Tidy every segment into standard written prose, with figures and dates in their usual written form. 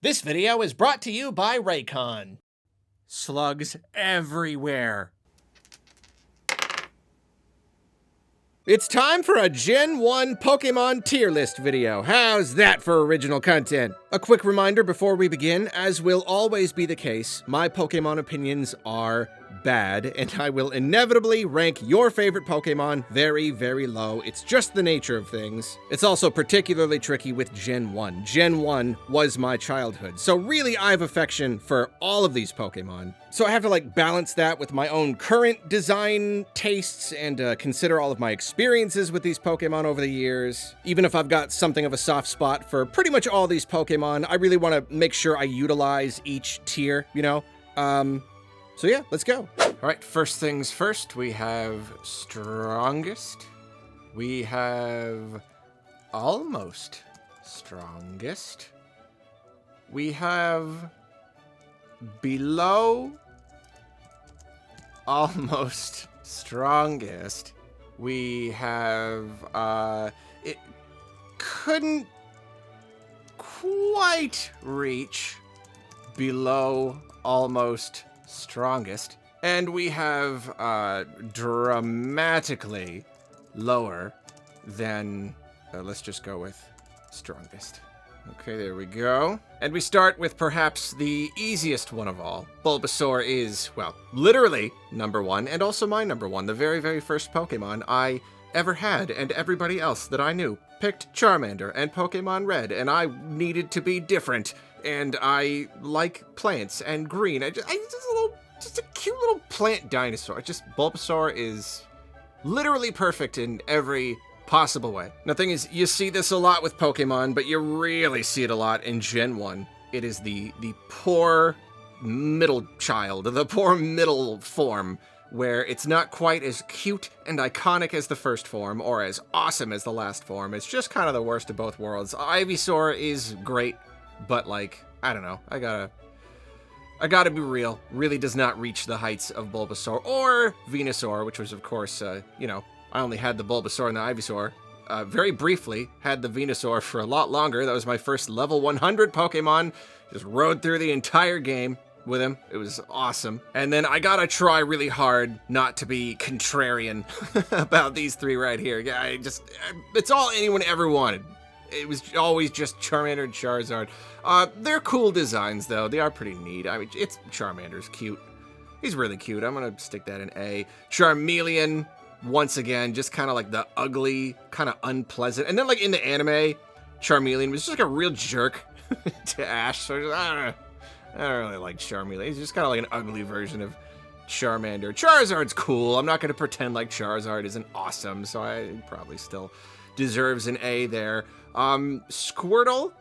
This video is brought to you by Raycon. Slugs everywhere. It's time for a Gen 1 Pokemon tier list video. How's that for original content? A quick reminder before we begin, as will always be the case, my Pokemon opinions are bad, and I will inevitably rank your favorite Pokemon very, very low. It's just the nature of things. It's also particularly tricky with Gen 1. Gen 1 was my childhood, so really I have affection for all of these Pokemon. So I have to balance that with my own current design tastes and consider all of my experiences with these Pokemon over the years. Even if I've got something of a soft spot for pretty much all these Pokemon, I really want to make sure I utilize each tier, you know? So yeah, let's go. All right, first things first, we have strongest. We have almost strongest. We have below almost strongest. We have, it couldn't quite reach below almost strongest. And we have, dramatically lower than, let's just go with strongest. Okay, there we go. And we start with perhaps the easiest one of all. Bulbasaur is, well, literally number one, and also my number one. The very, very first Pokemon I ever had, and everybody else that I knew picked Charmander and Pokemon Red, and I needed to be different, and I like plants and green. Just a cute little plant dinosaur. Bulbasaur is literally perfect in every possible way. Now, the thing is, you see this a lot with Pokemon, but you really see it a lot in Gen 1. It is the poor middle child, the poor middle form, where it's not quite as cute and iconic as the first form, or as awesome as the last form. It's just kind of the worst of both worlds. Ivysaur is great, but I don't know, I gotta be real, really does not reach the heights of Bulbasaur or Venusaur, which was, of course, I only had the Bulbasaur and the Ivysaur. Very briefly, had the Venusaur for a lot longer. That was my first level 100 Pokemon. Just rode through the entire game with him. It was awesome. And then I gotta try really hard not to be contrarian about these three right here. Yeah, it's all anyone ever wanted. It was always just Charmander and Charizard. They're cool designs, though. They are pretty neat. I mean, Charmander's cute. He's really cute. I'm gonna stick that in A. Charmeleon, once again, just kind of like the ugly, kind of unpleasant. And then in the anime, Charmeleon was just a real jerk to Ash. So I don't really like Charmeleon. He's just kind of like an ugly version of Charmander. Charizard's cool. I'm not going to pretend like Charizard isn't awesome, so I probably still deserves an A there. Squirtle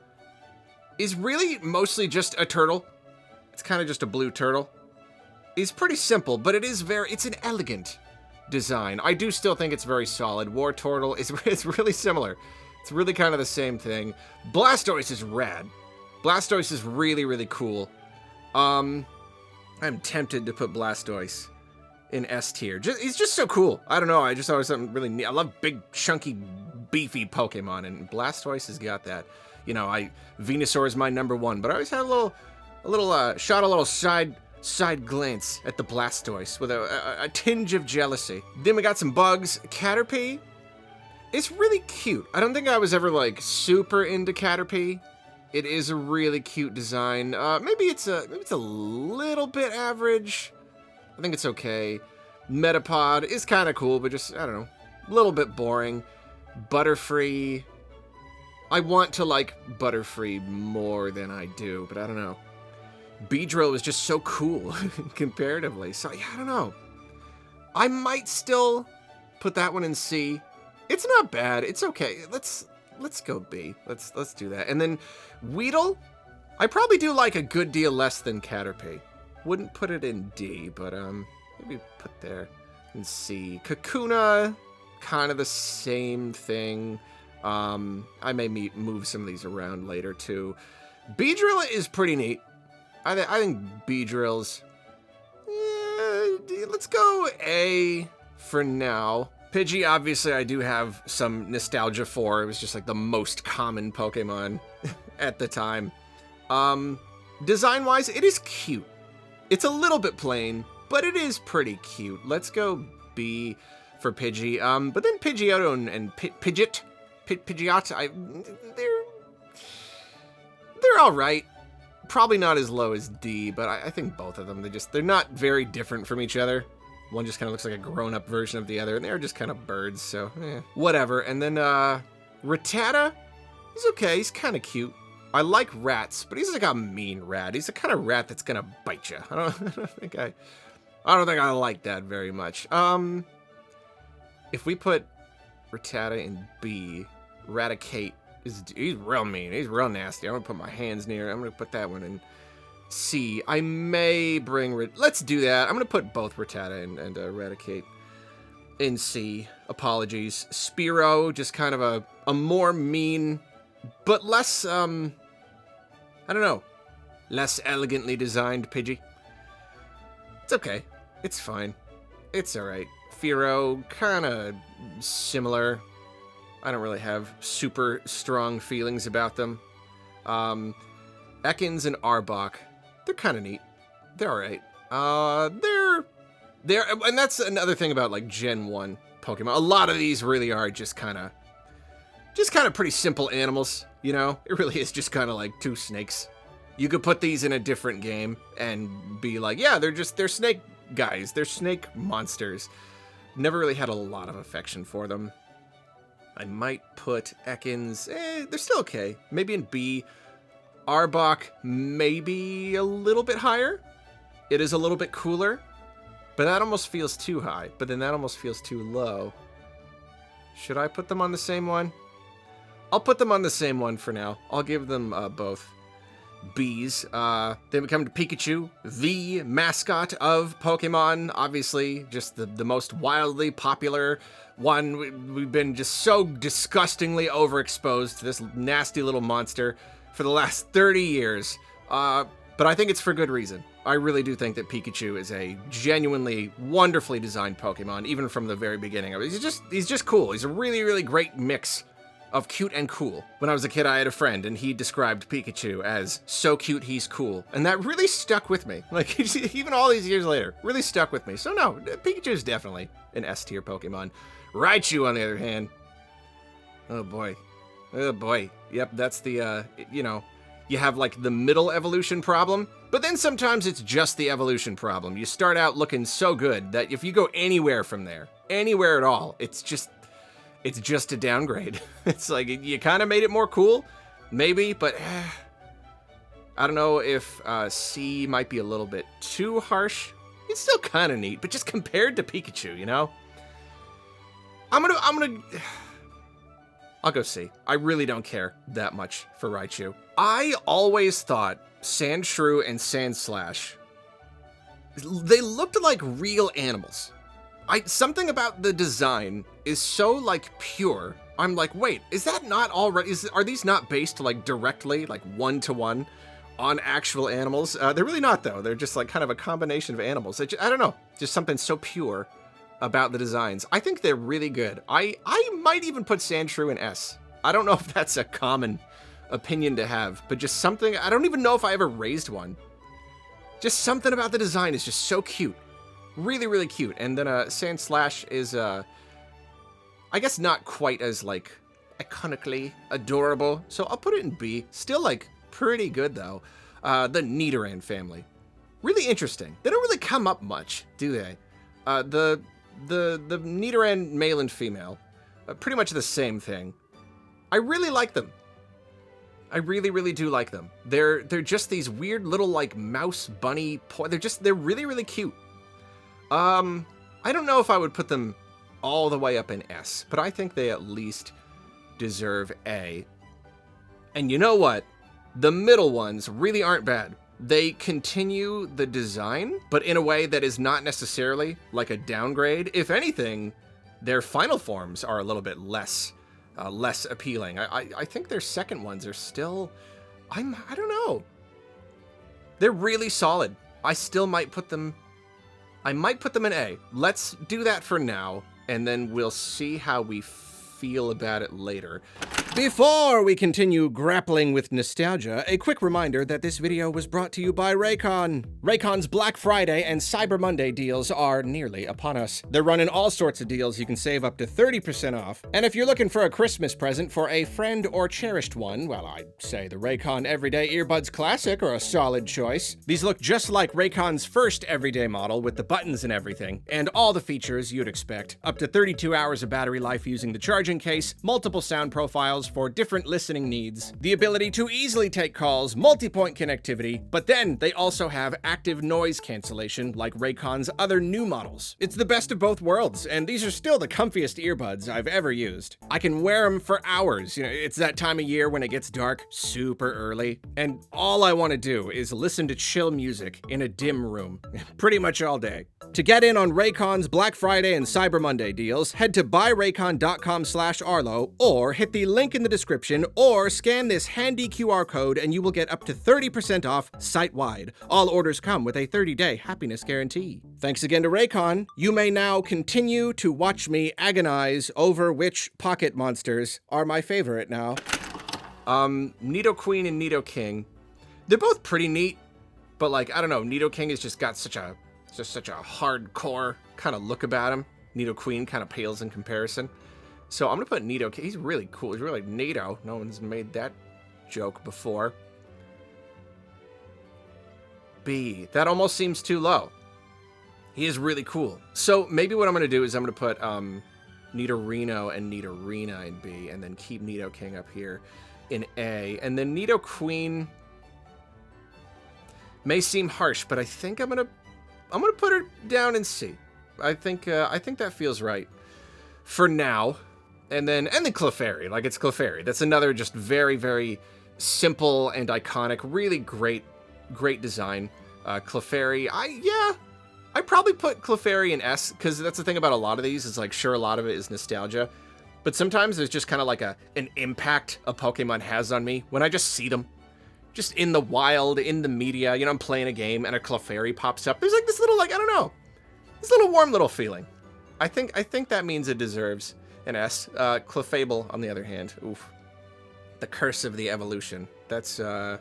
is really mostly just a turtle. It's kind of just a blue turtle. It's pretty simple, but it's an elegant design. I do still think it's very solid. Wartortle is really similar. It's really kind of the same thing. Blastoise is rad. Blastoise is really, really cool. I'm tempted to put Blastoise in S tier. He's just so cool. I don't know. I just always something really neat. I love big, chunky, beefy Pokemon, and Blastoise has got that. Venusaur is my number one, but I always had a little side glance at the Blastoise with a tinge of jealousy. Then we got some bugs. Caterpie, it's really cute. I don't think I was ever super into Caterpie. It is a really cute design. Maybe it's a little bit average. I think it's okay. Metapod is kind of cool, but just, I don't know, a little bit boring. Butterfree, I want to like Butterfree more than I do, but I don't know. Beedrill is just so cool comparatively. So yeah, I don't know. I might still put that one in C. It's not bad. It's okay. Let's go B. Let's do that. And then Weedle, I probably do like a good deal less than Caterpie. Wouldn't put it in D, but maybe put there in C. Kakuna, kind of the same thing. I may move some of these around later too. Beedrill is pretty neat. I think Beedrill's, let's go A for now. Pidgey, obviously, I do have some nostalgia for. It was just the most common Pokemon at the time. Design-wise, it is cute. It's a little bit plain, but it is pretty cute. Let's go B for Pidgey. But then Pidgeotto and Pidgeot, they're all right. Probably not as low as D, but I think both of them, they're not very different from each other. One just kind of looks like a grown-up version of the other, and they're just kind of birds, so whatever. And then Rattata, he's okay, he's kind of cute. I like rats, but he's like a mean rat. He's the kind of rat that's gonna bite you. I don't think I like that very much. If we put Rattata in B, Raticate he's real mean. He's real nasty. I'm gonna put my hands near. I'm gonna put that one in C. I may bring. Let's do that. I'm gonna put both Rattata and Raticate in C. Apologies. Spearow, just kind of a more mean, but less I don't know, less elegantly designed Pidgey. It's okay. It's fine. It's all right. Fearow, kind of similar. I don't really have super strong feelings about them. Ekans and Arbok, they're kind of neat. They're all right. They're, and that's another thing about like Gen 1 Pokemon. A lot of these really are just kind of pretty simple animals, you know? It really is just kind of like two snakes. You could put these in a different game and be like, yeah, they're snake guys. They're snake monsters. Never really had a lot of affection for them. I might put Ekans, they're still okay. Maybe in B. Arbok, maybe a little bit higher. It is a little bit cooler, but that almost feels too high. But then that almost feels too low. Should I put them on the same one? I'll put them on the same one for now. I'll give them both Bs. Then we come to Pikachu, the mascot of Pokemon. Obviously, just the most wildly popular one. We've been just so disgustingly overexposed to this nasty little monster for the last 30 years. But I think it's for good reason. I really do think that Pikachu is a genuinely wonderfully designed Pokemon, even from the very beginning. I mean, he's just cool. He's a really, really great mix of cute and cool. When I was a kid, I had a friend, and he described Pikachu as so cute he's cool. And that really stuck with me. Like, even all these years later, really stuck with me. So no, Pikachu is definitely an S-tier Pokemon. Raichu, on the other hand, oh boy. Oh boy. Yep, that's the, you know, you have like the middle evolution problem, but then sometimes it's just the evolution problem. You start out looking so good that if you go anywhere from there, anywhere at all, it's just a downgrade. It's like, you kind of made it more cool, maybe, but I don't know if C might be a little bit too harsh. It's still kind of neat, but just compared to Pikachu, you know? I'll go C. I really don't care that much for Raichu. I always thought Sandshrew and Sandslash, they looked like real animals. Something about the design is so like pure. I'm like, wait, is that not already? Are these not based like directly, like one-to-one, on actual animals? They're really not though. They're just like kind of a combination of animals. I don't know, just something so pure about the designs. I think they're really good. I might even put Sandshrew in S. I don't know if that's a common opinion to have, but just something. I don't even know if I ever raised one. Just something about the design is just so cute. Really, really cute. And then Sandslash is, I guess not quite as, like, iconically adorable. So I'll put it in B. Still, like, pretty good, though. The Nidoran family. Really interesting. They don't really come up much, do they? The Nidoran male and female. Pretty much the same thing. I really like them. I really, really do like them. They're just these weird little, like, mouse bunny... They're really, really cute. I don't know if I would put them all the way up in S, but I think they at least deserve A. And you know what? The middle ones really aren't bad. They continue the design, but in a way that is not necessarily like a downgrade. If anything, their final forms are a little bit less appealing. I think their second ones are still, I don't know. They're really solid. I still might put them... I might put them in A. Let's do that for now, and then we'll see how we feel about it later. Before we continue grappling with nostalgia, a quick reminder that this video was brought to you by Raycon. Raycon's Black Friday and Cyber Monday deals are nearly upon us. They're running all sorts of deals you can save up to 30% off. And if you're looking for a Christmas present for a friend or cherished one, well, I'd say the Raycon Everyday Earbuds Classic are a solid choice. These look just like Raycon's first everyday model with the buttons and everything, and all the features you'd expect. Up to 32 hours of battery life using the charging case, multiple sound profiles for different listening needs, the ability to easily take calls, multi-point connectivity, but then they also have active noise cancellation like Raycon's other new models. It's the best of both worlds, and these are still the comfiest earbuds I've ever used. I can wear them for hours. You know, it's that time of year when it gets dark super early, and all I want to do is listen to chill music in a dim room, pretty much all day. To get in on Raycon's Black Friday and Cyber Monday deals, head to buyraycon.com/Arlo or hit the link in the description or scan this handy QR code and you will get up to 30% off site-wide. All orders come with a 30-day happiness guarantee. Thanks again to Raycon. You may now continue to watch me agonize over which pocket monsters are my favorite now. Nidoqueen and Nidoking. They're both pretty neat, but like, I don't know, Nidoking has just got such a hardcore kind of look about him. Nidoqueen kind of pales in comparison. So I'm gonna put Nidoking. He's really cool. He's really Nido. No one's made that joke before. B. That almost seems too low. He is really cool. So maybe what I'm gonna do is I'm gonna put Nidorino and Nidorina in B, and then keep Nidoking up here in A, and then Nidoqueen may seem harsh, but I think I'm gonna put her down in C. I think that feels right for now. And then Clefairy, like it's Clefairy. That's another just very, very simple and iconic, really great design. Clefairy, I'd probably put Clefairy in S, because that's the thing about a lot of these, is like, sure, a lot of it is nostalgia, but sometimes there's just kind of like an impact a Pokemon has on me when I just see them. Just in the wild, in the media, you know, I'm playing a game and a Clefairy pops up. There's like this little, like, I don't know, this little warm little feeling. I think that means it deserves an S. Clefable, on the other hand, oof. The curse of the evolution. That's, yeah,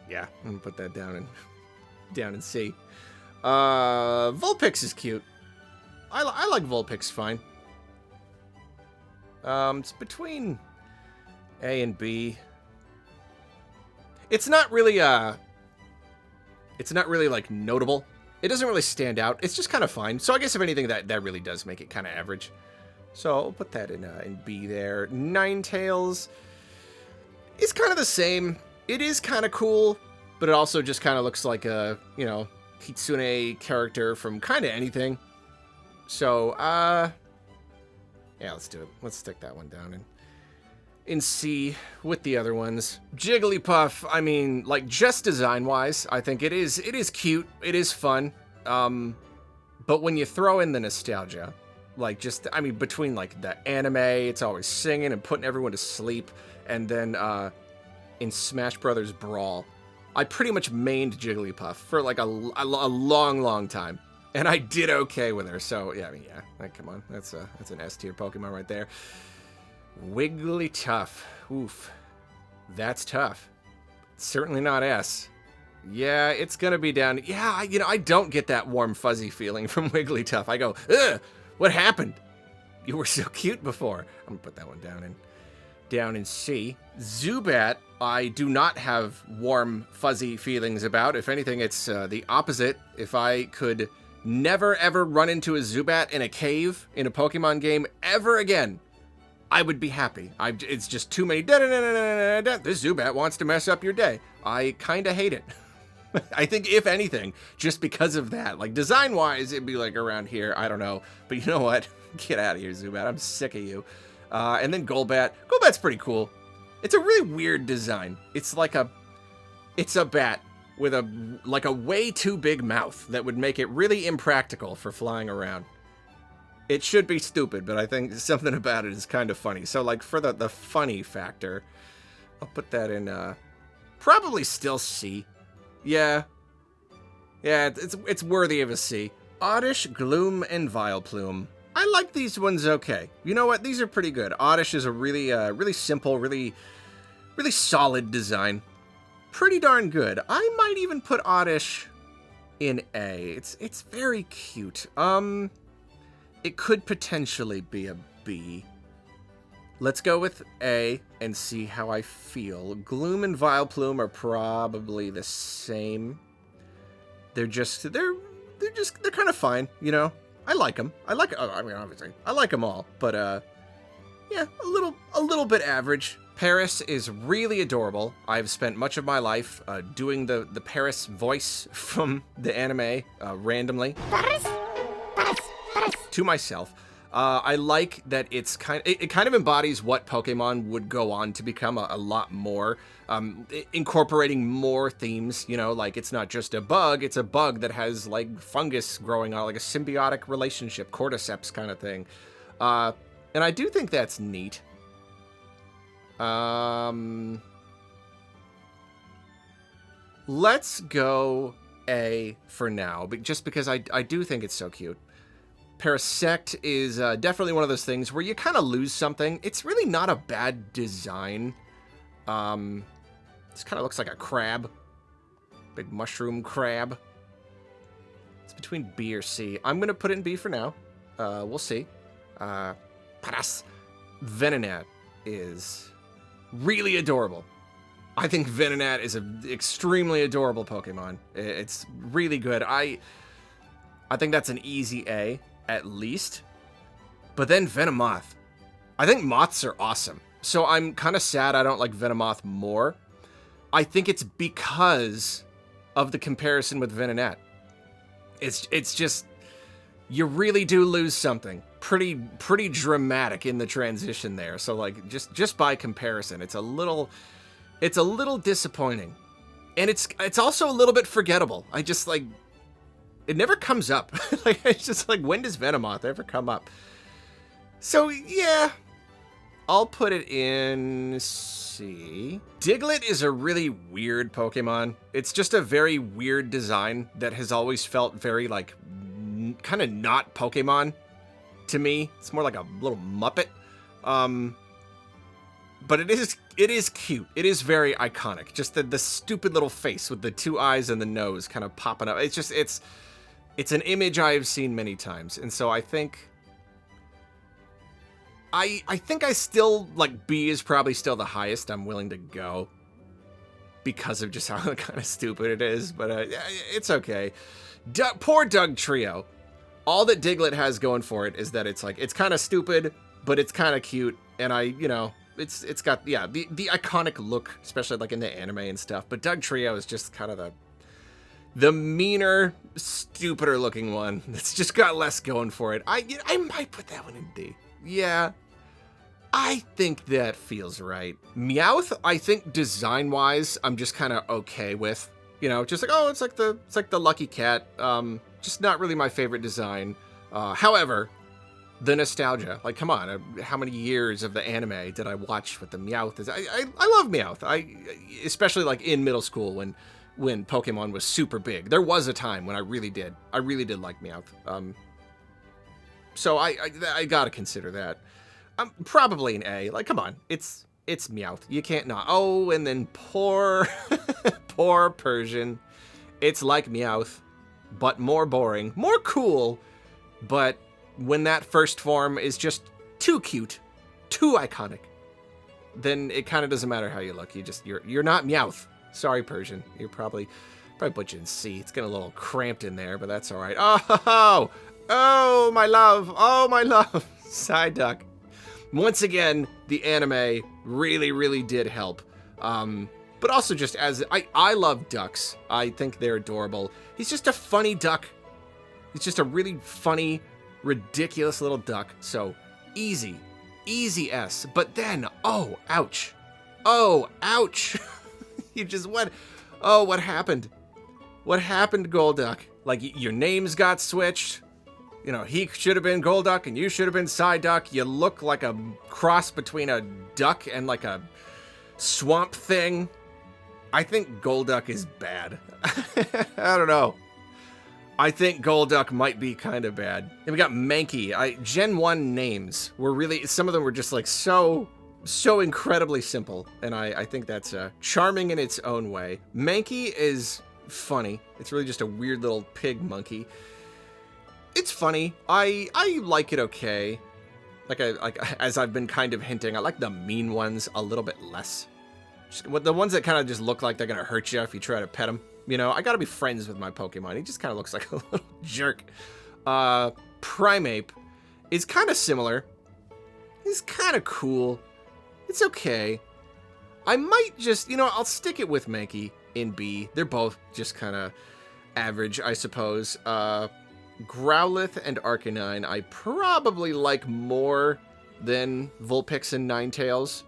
I'm gonna put that down in C. Vulpix is cute. I like Vulpix fine. It's between A and B. It's not really like notable. It doesn't really stand out. It's just kind of fine. So I guess if anything, that really does make it kind of average. So I'll put that in B there. Ninetales is kind of the same. It is kind of cool, but it also just kind of looks like a, you know, Kitsune character from kind of anything. So, yeah, let's do it. Let's stick that one down in C with the other ones. Jigglypuff, I mean, like, just design-wise, I think it is cute. It is fun. But when you throw in the nostalgia, like, just, I mean, between, like, the anime, it's always singing and putting everyone to sleep, and then, in Smash Brothers Brawl, I pretty much mained Jigglypuff for, like, a long, long time. And I did okay with her, so, yeah, I mean, yeah, like, come on, that's an S-tier Pokemon right there. Wigglytuff, oof, that's tough. Certainly not S. Yeah, it's gonna be down, yeah, you know, I don't get that warm, fuzzy feeling from Wigglytuff. I go, ugh, what happened? You were so cute before. I'm gonna put that one down in C. Zubat, I do not have warm, fuzzy feelings about. If anything, it's the opposite. If I could never, ever run into a Zubat in a cave in a Pokemon game ever again, I would be happy. It's just too many this Zubat wants to mess up your day. I kind of hate it. I think, if anything, just because of that. Like, design-wise, it'd be, like, around here. I don't know. But you know what? Get out of here, Zubat. I'm sick of you. And then Golbat. Golbat's pretty cool. It's a really weird design. It's a bat with a way too big mouth that would make it really impractical for flying around. It should be stupid, but I think something about it is kind of funny. So, like, for the funny factor, I'll put that in, probably still C. Yeah, it's worthy of a C. Oddish, Gloom, and Vileplume. I like these ones okay. You know what? These are pretty good. Oddish is a really simple, really solid design. Pretty darn good. I might even put Oddish in A. It's very cute. It could potentially be a B. Let's go with A and see how I feel. Gloom and Vileplume are probably the same. They're kind of fine, you know. I like them. Obviously, I like them all, but yeah, a little bit average. Paris is really adorable. I've spent much of my life doing the Paris voice from the anime randomly to myself. I like that it kind of embodies what Pokemon would go on to become a lot more, incorporating more themes, you know, like it's not just a bug, it's a bug that has like fungus growing on, like a symbiotic relationship, cordyceps kind of thing. And I do think that's neat. Let's go A for now, but just because I do think it's so cute. Parasect is definitely one of those things where you kind of lose something. It's really not a bad design. This kind of looks like a crab. Big mushroom crab. It's between B or C. I'm going to put it in B for now. We'll see. Paras. Venonat is really adorable. I think Venonat is an extremely adorable Pokemon. It's really good. I think that's an easy A. At least. But then Venomoth. I think moths are awesome. So I'm kind of sad I don't like Venomoth more. I think it's because of the comparison with Venonat. It's just, you really do lose something pretty dramatic in the transition there. So like just by comparison, it's a little disappointing. And it's also a little bit forgettable. I just like, it never comes up. Like, it's just like, when does Venomoth ever come up? So, yeah. I'll put it in C. Diglett is a really weird Pokemon. It's just a very weird design that has always felt very, like, kind of not Pokemon to me. It's more like a little Muppet. But it is cute. It is very iconic. Just the stupid little face with the two eyes and the nose kind of popping up. It's an image I have seen many times, and so I think I still, like, B is probably still the highest I'm willing to go because of just how kind of stupid it is, but it's okay. Poor Doug Trio. All that Diglett has going for it is that it's like, it's kind of stupid, but it's kind of cute, and it's got, yeah, the iconic look, especially like in the anime and stuff, but Doug Trio is just kind of the meaner, stupider looking one that's just got less going for it. I might put that one in D. Yeah, I think that feels right. Meowth, I think design-wise, I'm just kind of okay with. You know, just like, oh, it's like the lucky cat. Just not really my favorite design. However, the nostalgia, like, come on, how many years of the anime did I watch with the Meowth? I love Meowth. Especially like in middle school when Pokemon was super big. There was a time when I really did like Meowth. So I gotta consider that. Probably an A. Like, come on, it's Meowth. You can't not. Oh, and then poor Persian. It's like Meowth, but more boring, more cool. But when that first form is just too cute, too iconic, then it kind of doesn't matter how you look. You're not Meowth. Sorry, Persian. You're probably put you in C. It's getting a little cramped in there, but that's all right. Oh, my love. Oh, my love. Psyduck. Once again, the anime really did help. But also just as, I love ducks. I think they're adorable. He's just a funny duck. He's just a really funny, ridiculous little duck. So, easy S. But then, oh, ouch. Oh, ouch. You just what happened? What happened, Golduck? Like, your names got switched. You know, he should have been Golduck and you should have been Psyduck. You look like a cross between a duck and like a swamp thing. I think Golduck is bad. I don't know. I think Golduck might be kind of bad. And we got Mankey. Gen 1 names were really, some of them were just like so incredibly simple. And I think that's charming in its own way. Mankey is funny. It's really just a weird little pig monkey. It's funny. I like it okay. Like as I've been kind of hinting, I like the mean ones a little bit less. Just, the ones that kind of just look like they're gonna hurt you if you try to pet them. You know, I gotta be friends with my Pokemon. He just kind of looks like a little jerk. Primeape is kind of similar. He's kind of cool. It's okay. I might just, you know, I'll stick it with Mankey in B. They're both just kind of average, I suppose. Growlithe and Arcanine I probably like more than Vulpix and Ninetales.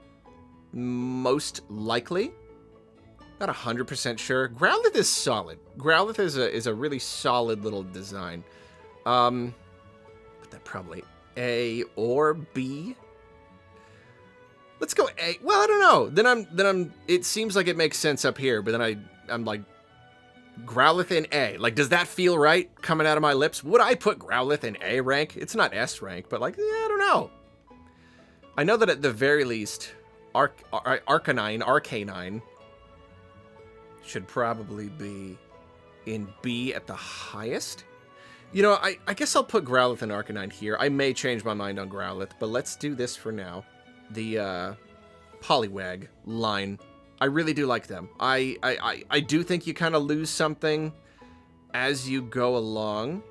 Most likely. Not 100% sure. Growlithe is solid. Growlithe is a really solid little design. But that probably A or B. Let's go A. Well, I don't know. Then I'm. It seems like it makes sense up here, but then I'm like, Growlithe in A. Like, does that feel right coming out of my lips? Would I put Growlithe in A rank? It's not S rank, but like, yeah, I don't know. I know that at the very least, Arcanine should probably be in B at the highest. You know, I guess I'll put Growlithe and Arcanine here. I may change my mind on Growlithe, but let's do this for now. The Poliwag line. I really do like them. I do think you kind of lose something as you go along,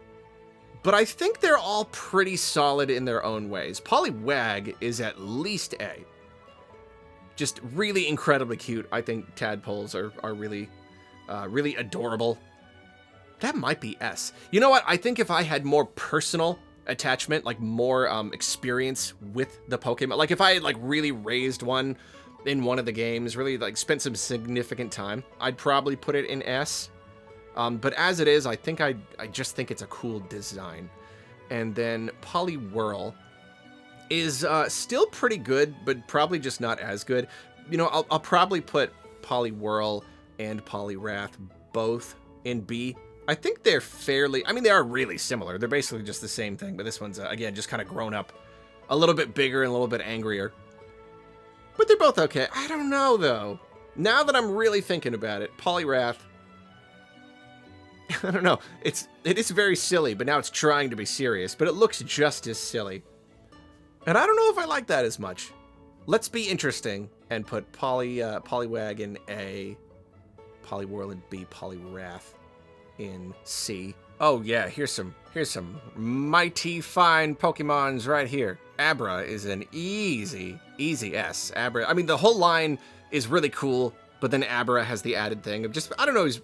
but I think they're all pretty solid in their own ways. Poliwag is at least A. Just really incredibly cute. I think tadpoles are really, really adorable. That might be S. You know what? I think if I had more personal attachment, like more experience with the Pokemon, like if I had like really raised one in one of the games, really like spent some significant time, I'd probably put it in S. But as it is, I think I just think it's a cool design. And then Poliwhirl is still pretty good, but probably just not as good. You know, I'll probably put Poliwhirl and Poliwrath both in B. I think they're fairly, I mean, they are really similar. They're basically just the same thing, but this one's, again, just kind of grown up. A little bit bigger and a little bit angrier. But they're both okay. I don't know, though. Now that I'm really thinking about it, Poliwrath, I don't know. It is very silly, but now it's trying to be serious, but it looks just as silly. And I don't know if I like that as much. Let's be interesting and put Poliwag in A, Poliwhirl in B, Poliwrath in C. Oh yeah, here's some mighty fine Pokemons right here. Abra is an easy S. Abra, I mean, the whole line is really cool, but then Abra has the added thing of just, I don't know, he's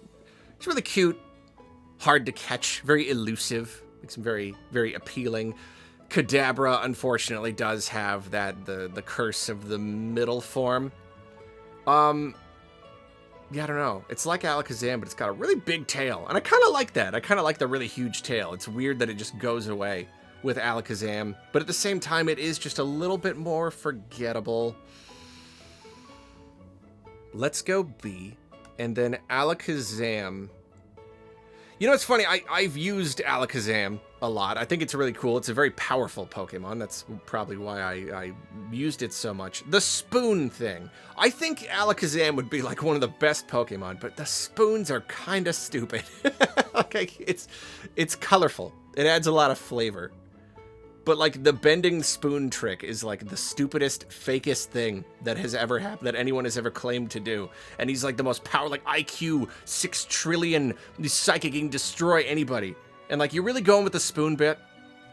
really cute, hard to catch, very elusive, makes him very, very appealing. Kadabra, unfortunately, does have that, the curse of the middle form. Yeah, I don't know. It's like Alakazam, but it's got a really big tail. And I kind of like that. I kind of like the really huge tail. It's weird that it just goes away with Alakazam. But at the same time, it is just a little bit more forgettable. Let's go B. And then Alakazam. You know, it's funny. I've used Alakazam a lot. I think it's really cool. It's a very powerful Pokemon. That's probably why I used it so much. The spoon thing. I think Alakazam would be like one of the best Pokemon, but the spoons are kind of stupid. Okay, it's colorful. It adds a lot of flavor. But like the bending spoon trick is like the stupidest, fakest thing that has ever happened, that anyone has ever claimed to do. And he's like the most powerful, like IQ 6 trillion, he's psychic, he can destroy anybody. And like, you're really going with the spoon bit?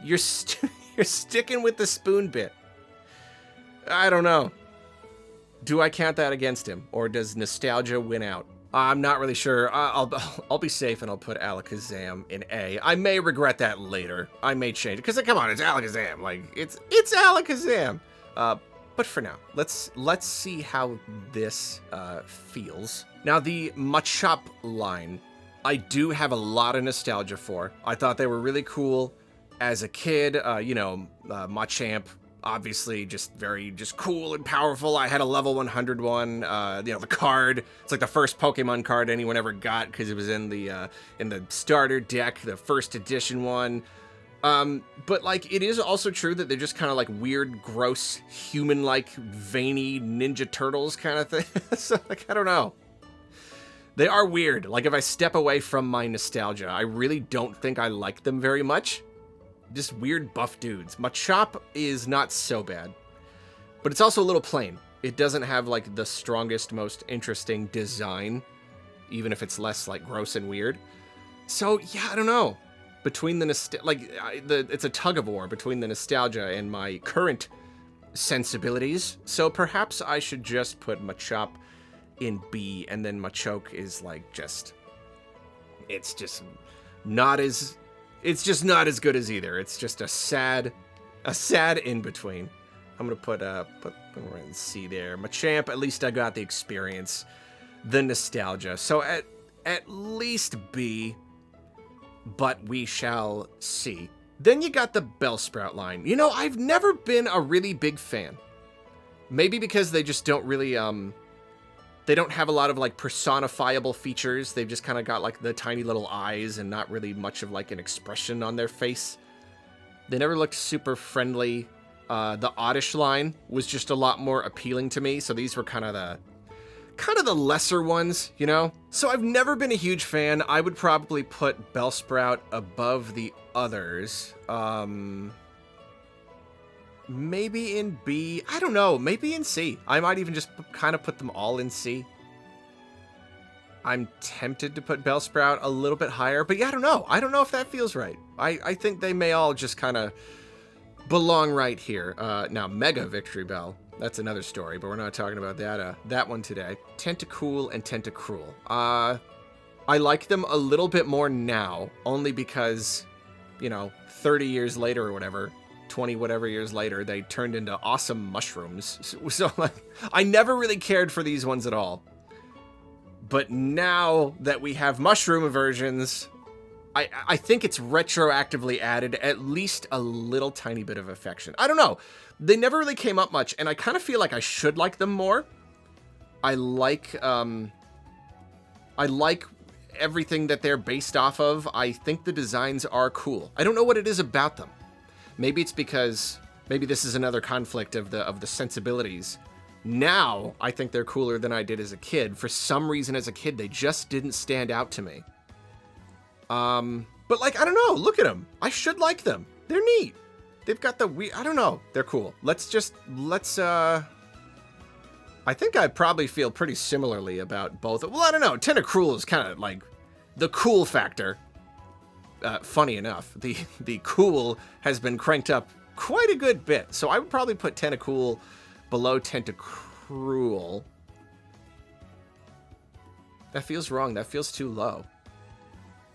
You're sticking with the spoon bit. I don't know. Do I count that against him? Or does nostalgia win out? I'm not really sure. I'll be safe and I'll put Alakazam in A. I may regret that later. I may change it. Because come on, it's Alakazam. Like, it's Alakazam. But for now, let's see how this feels. Now, the Machop line, I do have a lot of nostalgia for. I thought they were really cool as a kid. You know, Machamp, Obviously, just very cool and powerful. I had a level 100 one. The card. It's like the first Pokemon card anyone ever got because it was in the starter deck, the first edition one. But like, it is also true that they're just kind of like weird, gross, human-like, veiny Ninja Turtles kind of thing. So like, I don't know. They are weird. Like, if I step away from my nostalgia, I really don't think I like them very much. Just weird buff dudes. Machop is not so bad, but it's also a little plain. It doesn't have like the strongest, most interesting design, even if it's less like gross and weird. So yeah, I don't know. Between the it's a tug of war between the nostalgia and my current sensibilities. So perhaps I should just put Machop in B, and then Machoke is like it's just not as good as either. It's just a sad in between. I'm gonna put we're in C there. Machamp, at least I got the experience, the nostalgia. So at least B, but we shall see. Then you got the Bellsprout line. You know, I've never been a really big fan. Maybe because they just don't really they don't have a lot of like personifiable features. They've just kind of got like the tiny little eyes and not really much of like an expression on their face. They never looked super friendly. The Oddish line was just a lot more appealing to me. So these were kind of the lesser ones, you know? So I've never been a huge fan. I would probably put Bellsprout above the others. Maybe in B. I don't know. Maybe in C. I might even just kind of put them all in C. I'm tempted to put Bellsprout a little bit higher, but yeah, I don't know. I don't know if that feels right. I think they may all just kind of belong right here. Now, Mega Victory Bell. That's another story, but we're not talking about that one today. Tentacool and Tentacruel. I like them a little bit more now, only because, 30 years later or whatever, 20 whatever years later, they turned into awesome mushrooms. So like, I never really cared for these ones at all. But now that we have mushroom versions, I think it's retroactively added at least a little tiny bit of affection. I don't know. They never really came up much, and I kind of feel like I should like them more. I like everything that they're based off of. I think the designs are cool. I don't know what it is about them. Maybe it's because maybe this is another conflict of the sensibilities. Now, I think they're cooler than I did as a kid. For some reason, as a kid, they just didn't stand out to me. But like, I don't know. Look at them. I should like them. They're neat. They've got I don't know. They're cool. I think I probably feel pretty similarly about both. Well, I don't know. Tentacruel is kind of like the cool factor. Funny enough, the cool has been cranked up quite a good bit. So I would probably put Tentacool below Tentacruel. That feels wrong. That feels too low.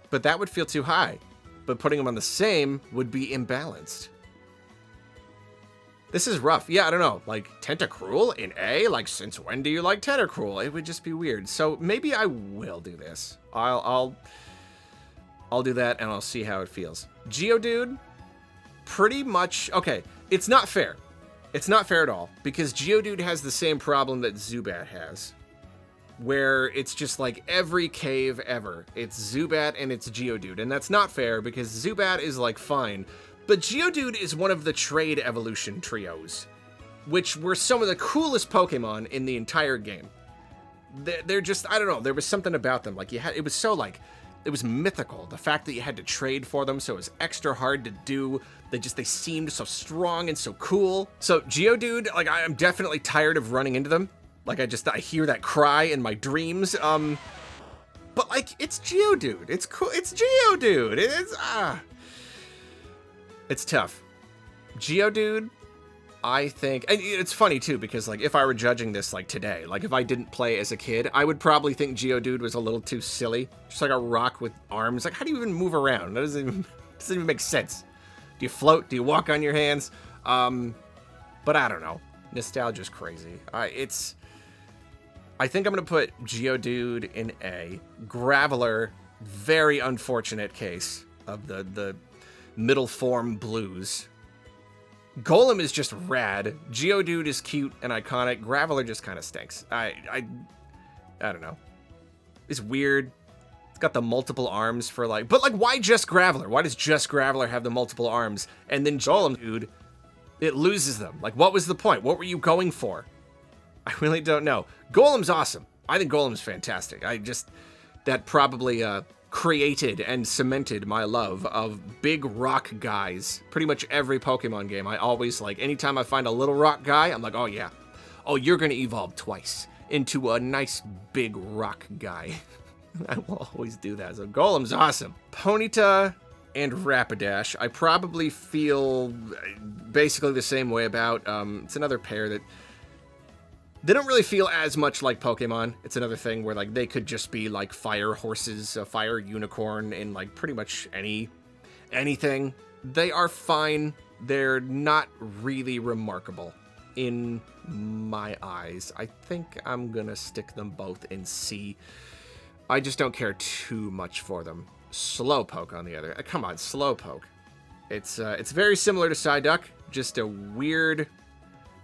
But that would feel too high. But putting them on the same would be imbalanced. This is rough. Yeah, I don't know. Like, Tentacruel in A? Like, since when do you like Tentacruel? It would just be weird. So maybe I will do this. I'll do that, and I'll see how it feels. Geodude, pretty much... Okay, it's not fair. It's not fair at all, because Geodude has the same problem that Zubat has, where it's just like every cave ever. It's Zubat and it's Geodude, and that's not fair, because Zubat is, like, fine, but Geodude is one of the trade evolution trios, which were some of the coolest Pokemon in the entire game. They're just... I don't know, there was something about them. Like, it was so, like... It was mythical. The fact that you had to trade for them, so it was extra hard to do. They seemed so strong and so cool. So Geodude, like, I'm definitely tired of running into them. Like, I hear that cry in my dreams. But like, it's Geodude. It's cool. It's Geodude. It's tough. Geodude, I think, and it's funny too, because like, if I were judging this like today, like if I didn't play as a kid, I would probably think Geodude was a little too silly. Just like a rock with arms. Like, how do you even move around? That doesn't even make sense. Do you float? Do you walk on your hands? But I don't know. Nostalgia's crazy. I think I'm gonna put Geodude in A. Graveler, very unfortunate case of the middle form blues. Golem is just rad. Geodude is cute and iconic. Graveler just kind of stinks. I don't know. It's weird. It's got the multiple arms for like, but like, why just Graveler? Why does just Graveler have the multiple arms? And then Golem, dude, it loses them. Like, what was the point? What were you going for? I really don't know. Golem's awesome. I think Golem's fantastic. That probably created and cemented my love of big rock guys. Pretty much every Pokemon game, I always like, anytime I find a little rock guy, I'm like, oh yeah. Oh, you're gonna evolve twice into a nice big rock guy. I will always do that. So Golem's awesome. Ponyta and Rapidash, I probably feel basically the same way about. It's another pair that they don't really feel as much like Pokemon. It's another thing where like they could just be like fire horses, a fire unicorn in like pretty much anything. They are fine. They're not really remarkable in my eyes. I think I'm gonna stick them both in C. I just don't care too much for them. Slowpoke on the other. Come on, Slowpoke. It's very similar to Psyduck, just a weird,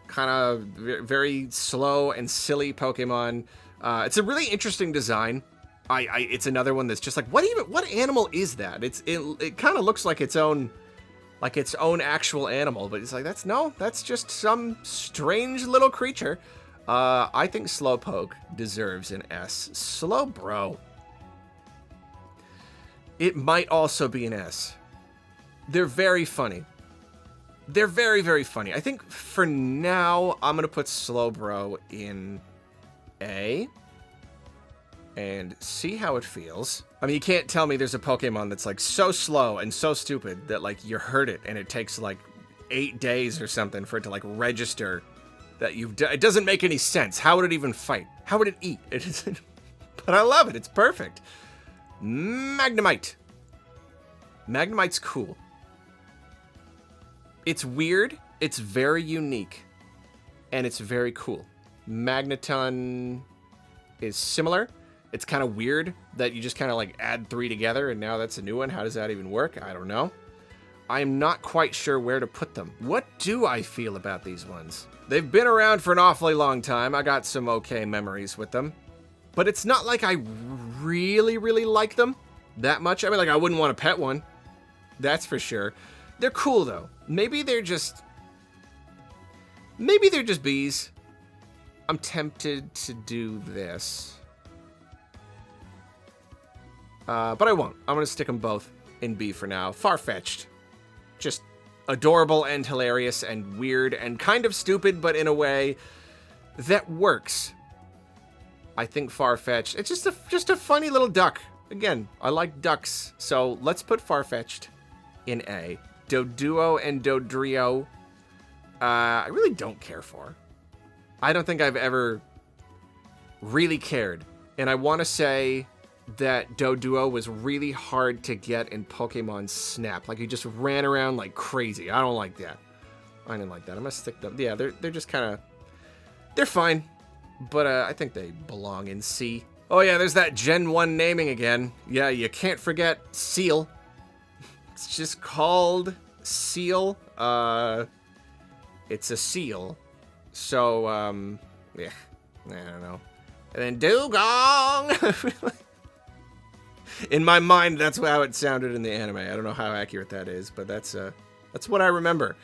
kind of very slow and silly Pokemon. It's a really interesting design. It's another one that's just like, what animal is that? It kind of looks like its own actual animal, but it's like, that's just some strange little creature. I think Slowpoke deserves an S. Slowbro. It might also be an S. They're very funny. They're very, very funny. I think for now, I'm going to put Slowbro in A and see how it feels. I mean, you can't tell me there's a Pokemon that's like so slow and so stupid that like you hurt it and it takes like 8 days or something for it to like register that it doesn't make any sense. How would it even fight? How would it eat? It isn't. But I love it. It's perfect. Magnemite. Magnemite's cool. It's weird. It's very unique. And it's very cool. Magneton is similar. It's kind of weird that you just kind of like add 3 together and now that's a new one. How does that even work? I don't know. I'm not quite sure where to put them. What do I feel about these ones? They've been around for an awfully long time. I got some okay memories with them. But it's not like I really, really like them that much. I mean, like, I wouldn't want to pet one. That's for sure. They're cool, though. Maybe they're just bees. I'm tempted to do this. But I won't. I'm going to stick them both in B for now. Farfetch'd. Just adorable and hilarious and weird and kind of stupid, but in a way that works. I think Farfetch'd. It's just a funny little duck. Again, I like ducks, so let's put Farfetch'd in A. Doduo and Dodrio, I really don't care for. I don't think I've ever really cared. And I want to say that Doduo was really hard to get in Pokemon Snap. Like, he just ran around like crazy. I don't like that. I didn't like that. I'm going to stick them. Yeah, they're just kind of... They're fine. But I think they belong in C. Oh yeah, there's that Gen 1 naming again. Yeah, you can't forget Seal. It's just called Seal. It's a seal. So, yeah, I don't know. And then Dugong! In my mind, that's how it sounded in the anime. I don't know how accurate that is, but that's what I remember.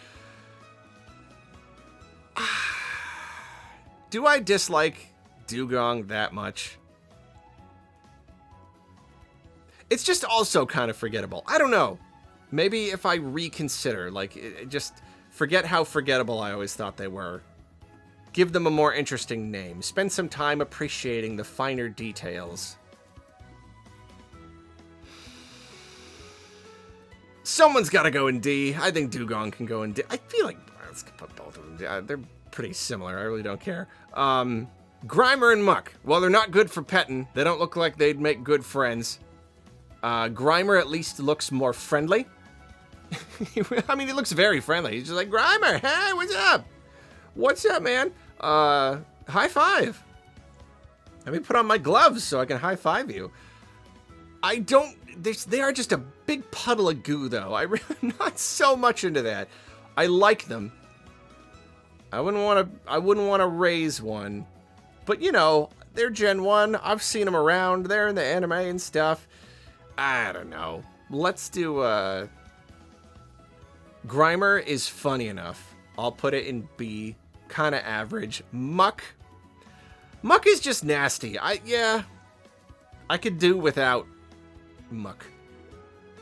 Do I dislike Dugong that much? It's just also kind of forgettable. I don't know. Maybe if I reconsider, like, just forget how forgettable I always thought they were. Give them a more interesting name. Spend some time appreciating the finer details. Someone's got to go in D. I think Dugong can go in D. I feel like let's put both of them D. They're pretty similar. I really don't care. Grimer and Muck. Well, they're not good for petting. They don't look like they'd make good friends. Grimer at least looks more friendly. I mean, he looks very friendly. He's just like, Grimer, hey, what's up? What's up, man? High five. Let me put on my gloves so I can high five you. They are just a big puddle of goo, though. I'm not so much into that. I like them. I wouldn't want to raise one. But, you know, they're Gen 1. I've seen them around. They're in the anime and stuff. I don't know. Let's do, Grimer is funny enough. I'll put it in B. Kind of average. Muck is just nasty. Yeah. I could do without Muck.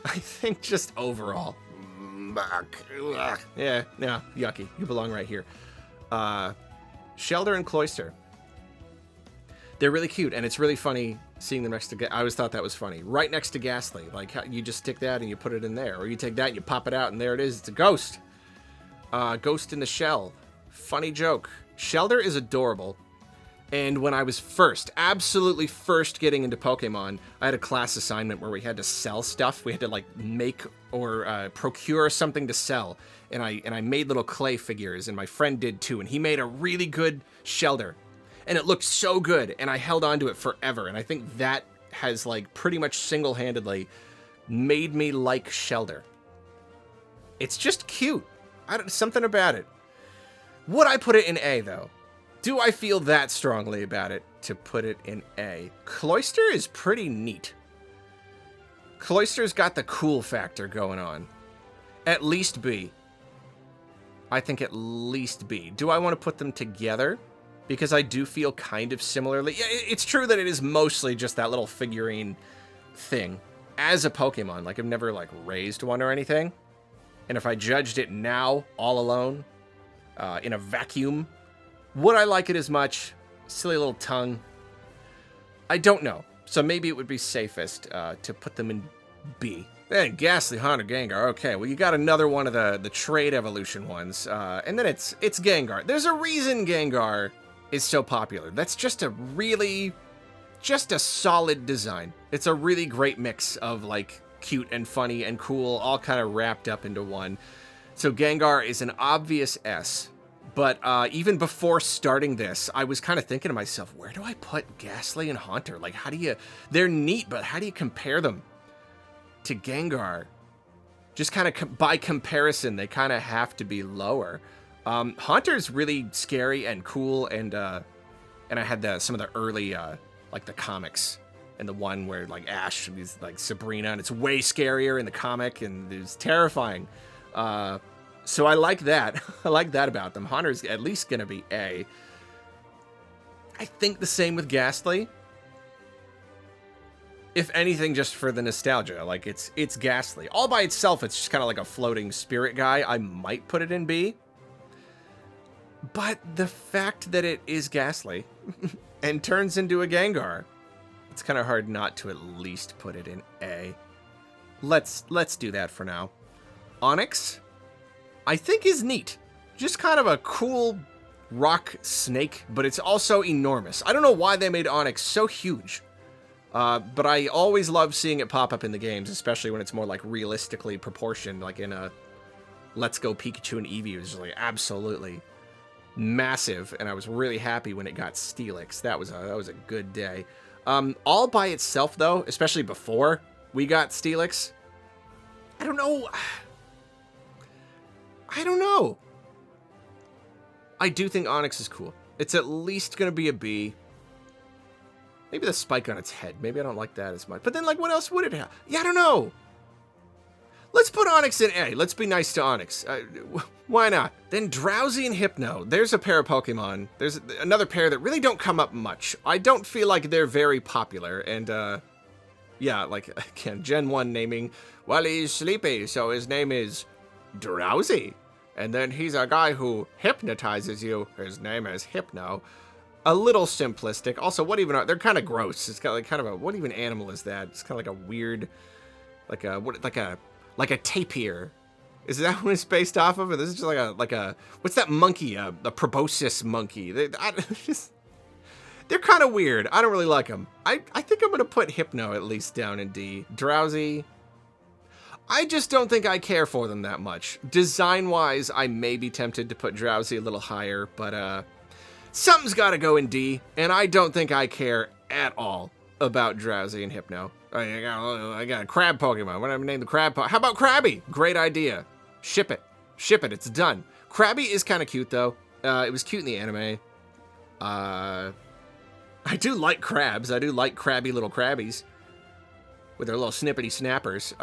I think just overall. Muck. Ugh. Yeah, yucky. You belong right here. Shelder and Cloyster. They're really cute, and it's really funny seeing them next to... I always thought that was funny. Right next to Ghastly. Like, how you just stick that and you put it in there. Or you take that and you pop it out, and there it is. It's a ghost. Ghost in the shell. Funny joke. Shelder is adorable. And when I was absolutely first getting into Pokemon, I had a class assignment where we had to sell stuff. We had to, like, make or procure something to sell. And I made little clay figures, and my friend did too. And he made a really good Shelder. And it looked so good, and I held on to it forever. And I think that has, like, pretty much single-handedly made me like Shelder. It's just cute. Something about it. Would I put it in A, though? Do I feel that strongly about it to put it in A? Cloyster is pretty neat. Cloyster's got the cool factor going on. At least B. I think at least B. Do I want to put them together? Because I do feel kind of similarly. Yeah, it's true that it is mostly just that little figurine thing. As a Pokemon, like, I've never, like, raised one or anything. And if I judged it now, all alone, in a vacuum, would I like it as much? Silly little tongue. I don't know. So maybe it would be safest to put them in B. Then Ghastly, Haunter, Gengar. Okay, well, you got another one of the trade evolution ones. And then it's Gengar. There's a reason Gengar is so popular. That's just a solid design. It's a really great mix of, like, cute and funny and cool, all kind of wrapped up into one. So Gengar is an obvious S. But even before starting this, I was kind of thinking to myself, where do I put Ghastly and Haunter? Like, they're neat, but how do you compare them to Gengar? Just kind of by comparison, they kind of have to be lower. Haunter's really scary and cool, and I had some of the early, like, the comics, and the one where, like, Ash is, like, Sabrina, and it's way scarier in the comic, and it's terrifying. So I like that. I like that about them. Haunter's at least going to be A. I think the same with Ghastly. If anything, just for the nostalgia. Like, it's Ghastly. All by itself, it's just kind of like a floating spirit guy. I might put it in B. But the fact that it is Ghastly and turns into a Gengar, it's kind of hard not to at least put it in A. Let's do that for now. Onyx, I think, is neat. Just kind of a cool rock snake, but it's also enormous. I don't know why they made Onyx so huge, but I always love seeing it pop up in the games, especially when it's more, like, realistically proportioned, like in a Let's Go Pikachu and Eevee. It was just, like, absolutely massive, and I was really happy when it got Steelix. That was a good day. All by itself, though, especially before we got Steelix, I don't know. I do think Onyx is cool. It's at least going to be a B. Maybe the spike on its head. Maybe I don't like that as much. But then, like, what else would it have? Yeah, I don't know. Let's put Onyx in A. Let's be nice to Onyx. Why not? Then Drowsy and Hypno. There's a pair of Pokemon. There's another pair that really don't come up much. I don't feel like they're very popular. And, yeah, like, again, Gen 1 naming. Well, he's sleepy, so his name is Drowsy. And then he's a guy who hypnotizes you. His name is Hypno. A little simplistic. Also, what even are... They're kind of gross. It's kind of a... What even animal is that? It's kind of like a weird... Like a tapir. Is that what it's based off of? Or this is just like a what's that monkey? A proboscis monkey. They're kind of weird. I don't really like them. I think I'm gonna put Hypno at least down in D. Drowsy, I just don't think I care for them that much. Design-wise, I may be tempted to put Drowsy a little higher, but something's got to go in D, and I don't think I care at all about Drowsy and Hypno. I got a crab Pokemon. What do I name the crab Pokemon? How about Krabby? Great idea. Ship it. Ship it. It's done. Krabby is kind of cute, though. It was cute in the anime. I do like crabs. I do like crabby little crabbies with their little snippety snappers.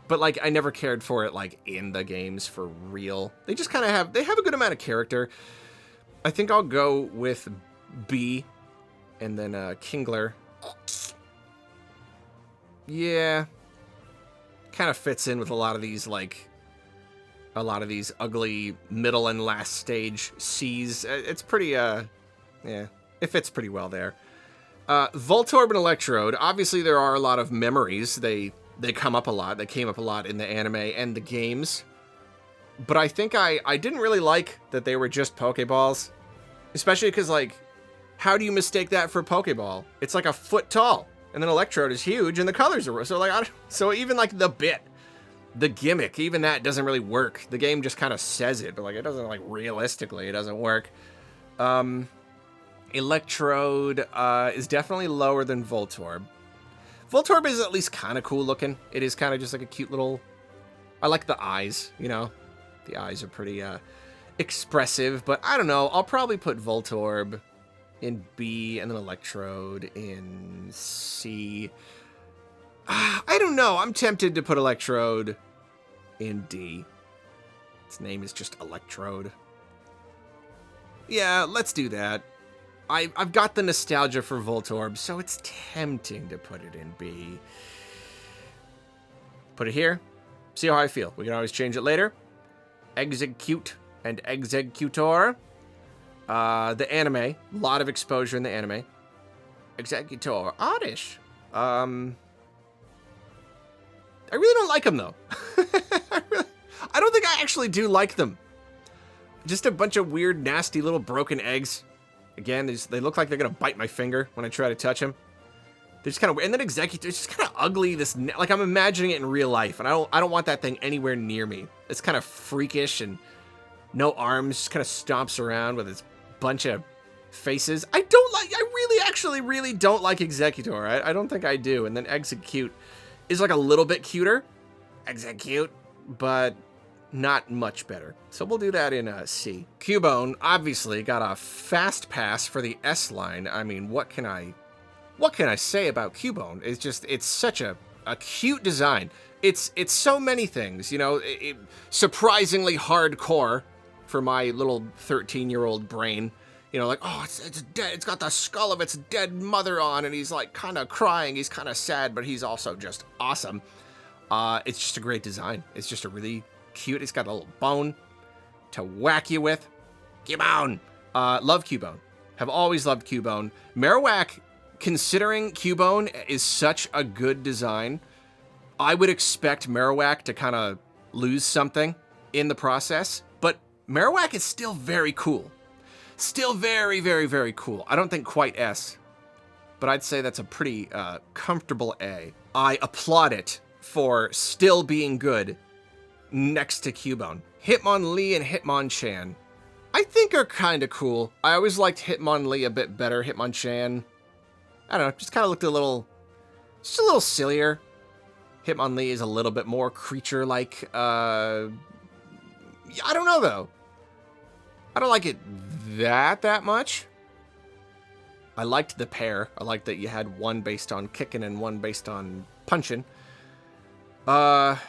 But, like, I never cared for it, like, in the games for real. They just kind of they have a good amount of character. I think I'll go with B and then Kingler. Yeah. Kind of fits in with a lot of these, like, ugly middle and last stage C's. It's pretty, yeah, it fits pretty well there. Voltorb and Electrode, obviously there are a lot of memories. They come up a lot. They came up a lot in the anime and the games. But I think I didn't really like that they were just Pokeballs. Especially because, like, how do you mistake that for a Pokeball? It's like a foot tall. And then Electrode is huge and the colors are... So, like, so even, like, the gimmick, even that doesn't really work. The game just kind of says it, but, like, it doesn't, like, realistically, it doesn't work. Electrode is definitely lower than Voltorb. Voltorb is at least kind of cool looking. It is kind of just like a cute little... I like the eyes, you know? The eyes are pretty expressive, but I don't know. I'll probably put Voltorb in B and then Electrode in C. I don't know. I'm tempted to put Electrode in D. Its name is just Electrode. Yeah, let's do that. I've got the nostalgia for Voltorb, so it's tempting to put it in B. Put it here. See how I feel. We can always change it later. Execute and Executor. The anime. A lot of exposure in the anime. Executor. Oddish. I really don't like them, though. I don't think I actually do like them. Just a bunch of weird, nasty little broken eggs. Again, they look like they're going to bite my finger when I try to touch them. They're just kind of... And then Executor is just kind of ugly. Like, I'm imagining it in real life, and I don't want that thing anywhere near me. It's kind of freakish and no arms. Just kind of stomps around with its bunch of faces. I really don't like Executor. I don't think I do. And then Execute is like a little bit cuter. Execute, but... not much better. So we'll do that in C. Cubone obviously got a fast pass for the S line. I mean, what can I say about Cubone? It's such a cute design. It's so many things, you know, surprisingly hardcore for my little 13-year-old brain. You know, like, oh, it's dead. It's got the skull of its dead mother on, and he's like kind of crying. He's kind of sad, but he's also just awesome. It's just a great design. It's just a really cute. It's got a little bone to whack you with. Cubone. Love Cubone. Have always loved Cubone. Marowak, considering Cubone is such a good design, I would expect Marowak to kind of lose something in the process, but Marowak is still very cool. Still very, very, very cool. I don't think quite S, but I'd say that's a pretty comfortable A. I applaud it for still being good next to Cubone. Hitmonlee and Hitmonchan, I think are kind of cool. I always liked Hitmonlee a bit better. Hitmonchan, I don't know, just kind of looked just a little sillier. Hitmonlee is a little bit more creature-like. I don't know, though. I don't like it that much. I liked the pair. I liked that you had one based on kicking and one based on punching. And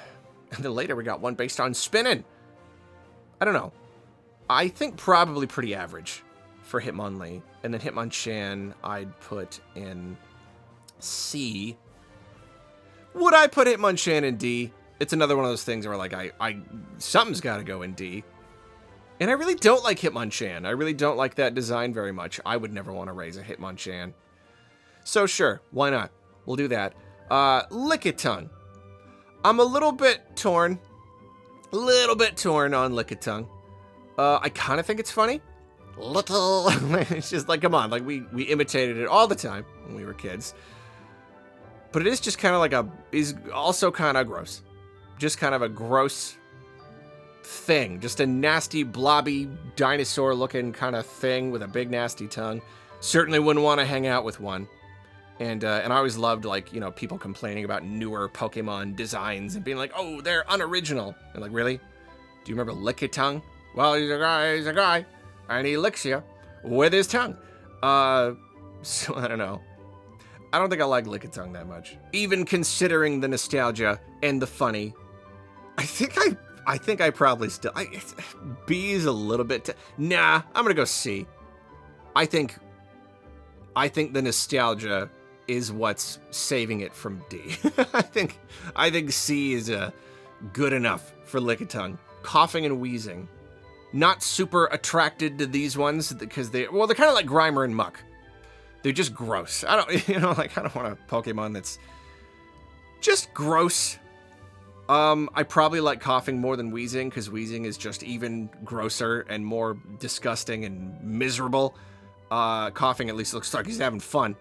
then later we got one based on spinning. I don't know. I think probably pretty average for Hitmonlee. And then Hitmonchan I'd put in C. Would I put Hitmonchan in D? It's another one of those things where, like, something's got to go in D. And I really don't like Hitmonchan. I really don't like that design very much. I would never want to raise a Hitmonchan. So sure, why not? We'll do that. Lickitung. I'm a little bit torn. A little bit torn on Lickitung. I kind of think it's funny. Little. It's just like, come on. Like, we imitated it all the time when we were kids. But it is just kind of like is also kind of gross. Just kind of a gross thing. Just a nasty, blobby, dinosaur-looking kind of thing with a big, nasty tongue. Certainly wouldn't want to hang out with one. And I always loved, like, you know, people complaining about newer Pokemon designs and being like, oh, they're unoriginal. And like, really? Do you remember Lickitung Well, he's a guy, and he licks you with his tongue. So I don't know. I don't think I like Lickitung that much. Even considering the nostalgia and the funny, I think I probably still... B is a little bit... Nah, I'm gonna go C. I think the nostalgia is what's saving it from D. I think C is good enough for Lickitung. Coughing and wheezing. Not super attracted to these ones because they're kind of like Grimer and Muck. They're just gross. I don't want a Pokemon that's just gross. I probably like coughing more than wheezing because wheezing is just even grosser and more disgusting and miserable. Coughing at least looks like he's having fun.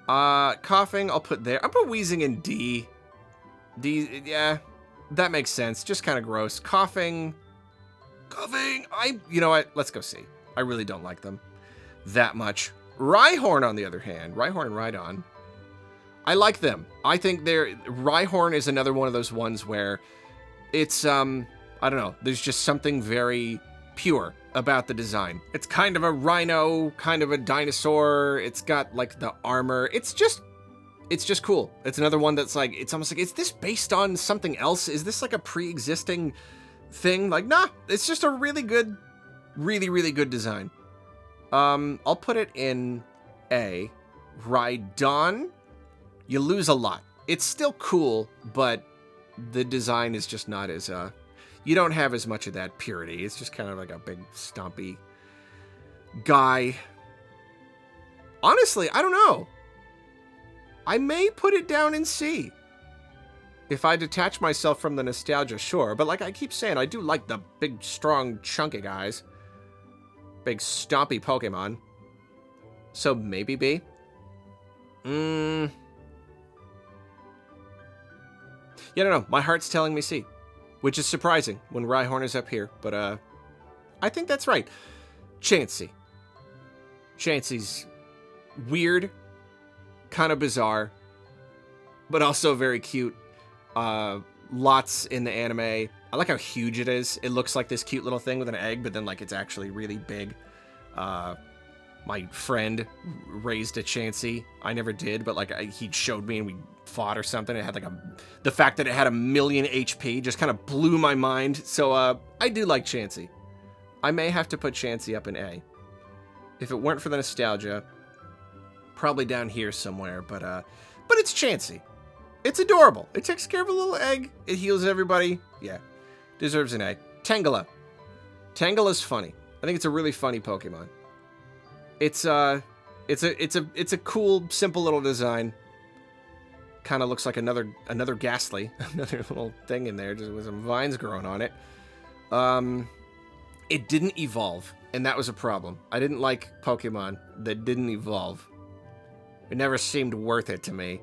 Coughing, I'll put there. I'll put wheezing in D. D, yeah, that makes sense. Just kind of gross. Coughing, you know what? Let's go C. I really don't like them that much. Rhyhorn, on the other hand, Rhyhorn and Rhydon, I like them. I think Rhyhorn is another one of those ones where it's, I don't know, there's just something very pure about the design. It's kind of a rhino, kind of a dinosaur. It's got like the armor. It's just cool. It's another one that's like, it's almost like, is this based on something else? Is this like a pre-existing thing? Like, nah, it's just a really good, really good design. I'll put it in A. Rhydon, you lose a lot. It's still cool, but the design is just not as, you don't have as much of that purity. It's just kind of like a big, stompy guy. Honestly, I don't know. I may put it down in C. If I detach myself from the nostalgia, sure. But like I keep saying, I do like the big, strong, chunky guys. Big, stompy Pokemon. So maybe B. Yeah, I don't know. My heart's telling me C. Which is surprising when Rhyhorn is up here. But I think that's right. Chansey. Chansey's weird. Kind of bizarre. But also very cute. Lots in the anime. I like how huge it is. It looks like this cute little thing with an egg, but then like it's actually really big. My friend raised a Chansey. I never did, but like he showed me and we fought or something. It had like the fact that it had 1,000,000 HP just kind of blew my mind. So I do like Chansey. I may have to put Chansey up in A. If it weren't for the nostalgia, probably down here somewhere. But it's Chansey. It's adorable. It takes care of a little egg. It heals everybody. Yeah, deserves an A. Tangela. Tangela's funny. I think it's a really funny Pokemon. It's a cool, simple little design. Kind of looks like another Ghastly, another little thing in there, just with some vines growing on it. It didn't evolve, and that was a problem. I didn't like Pokemon that didn't evolve. It never seemed worth it to me.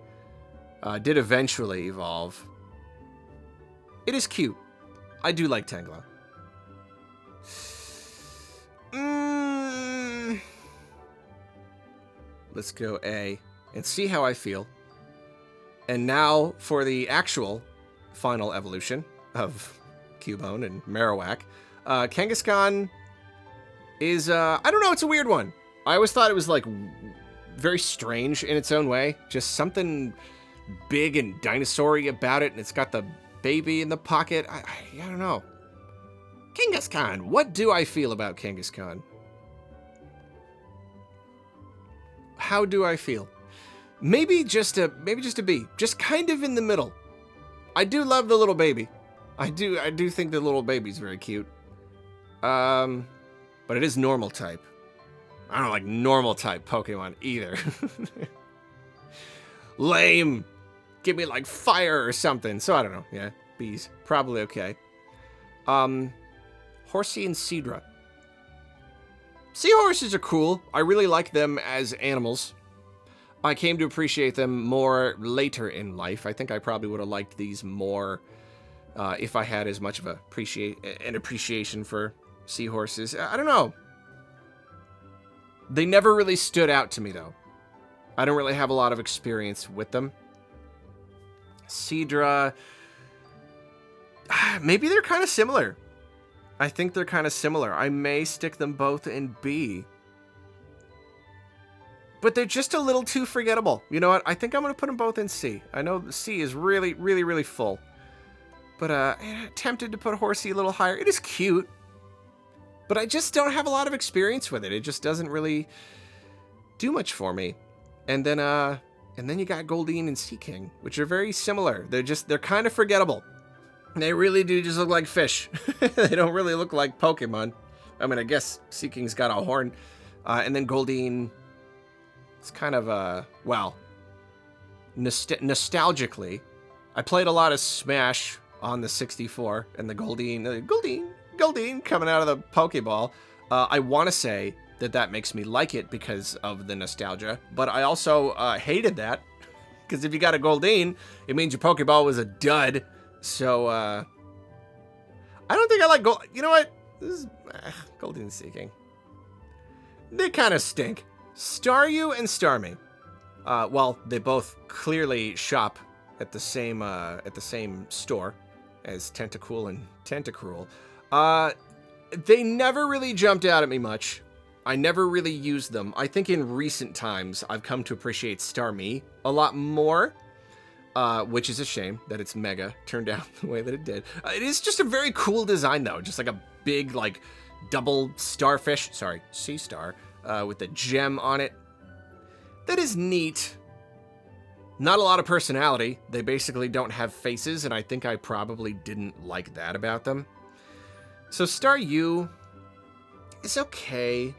Did eventually evolve. It is cute. I do like Tangela. Let's go A and see how I feel. And now for the actual final evolution of Cubone and Marowak. Kangaskhan is, I don't know, it's a weird one. I always thought it was like very strange in its own way. Just something big and dinosaur-y about it, and it's got the baby in the pocket. I don't know. Kangaskhan, what do I feel about Kangaskhan? How do I feel? Maybe just a B. Just kind of in the middle. I do love the little baby. I do think the little baby's very cute. But it is normal type. I don't like normal type Pokemon either. Lame. Give me like fire or something. So I don't know. Yeah, B's probably okay. Horsey and Seadra. Seahorses are cool. I really like them as animals. I came to appreciate them more later in life. I think I probably would have liked these more if I had as much of an appreciation for seahorses. I don't know. They never really stood out to me, though. I don't really have a lot of experience with them. Seadra, maybe they're kind of similar. I think they're kind of similar. I may stick them both in B. But they're just a little too forgettable. You know what? I think I'm going to put them both in C. I know C is really, really, really full. But tempted to put Horsey a little higher. It is cute. But I just don't have a lot of experience with it. It just doesn't really do much for me. And then you got Goldeen and Sea King, which are very similar. They're kind of forgettable. They really do just look like fish. They don't really look like Pokemon. I mean, I guess Sea King's got a horn. And then Goldeen, it's kind of, well, nostalgically, I played a lot of Smash on the 64, and the Goldeen coming out of the Pokeball. I want to say that makes me like it because of the nostalgia, but I also hated that, because if you got a Goldeen, it means your Pokeball was a dud. So, I don't think I like Gold. You know what? This is Goldeen Seeking. They kind of stink. Staryu and Starmie. Well, they both clearly shop at the same store as Tentacool and Tentacruel. They never really jumped out at me much. I never really used them. I think in recent times, I've come to appreciate Starmie a lot more. Which is a shame that it's Mega turned out the way that it did. It is just a very cool design, though. Just like a big, like, double starfish. Sorry, sea star. With the gem on it. That is neat. Not a lot of personality. They basically don't have faces, and I think I probably didn't like that about them. So Staryu is okay.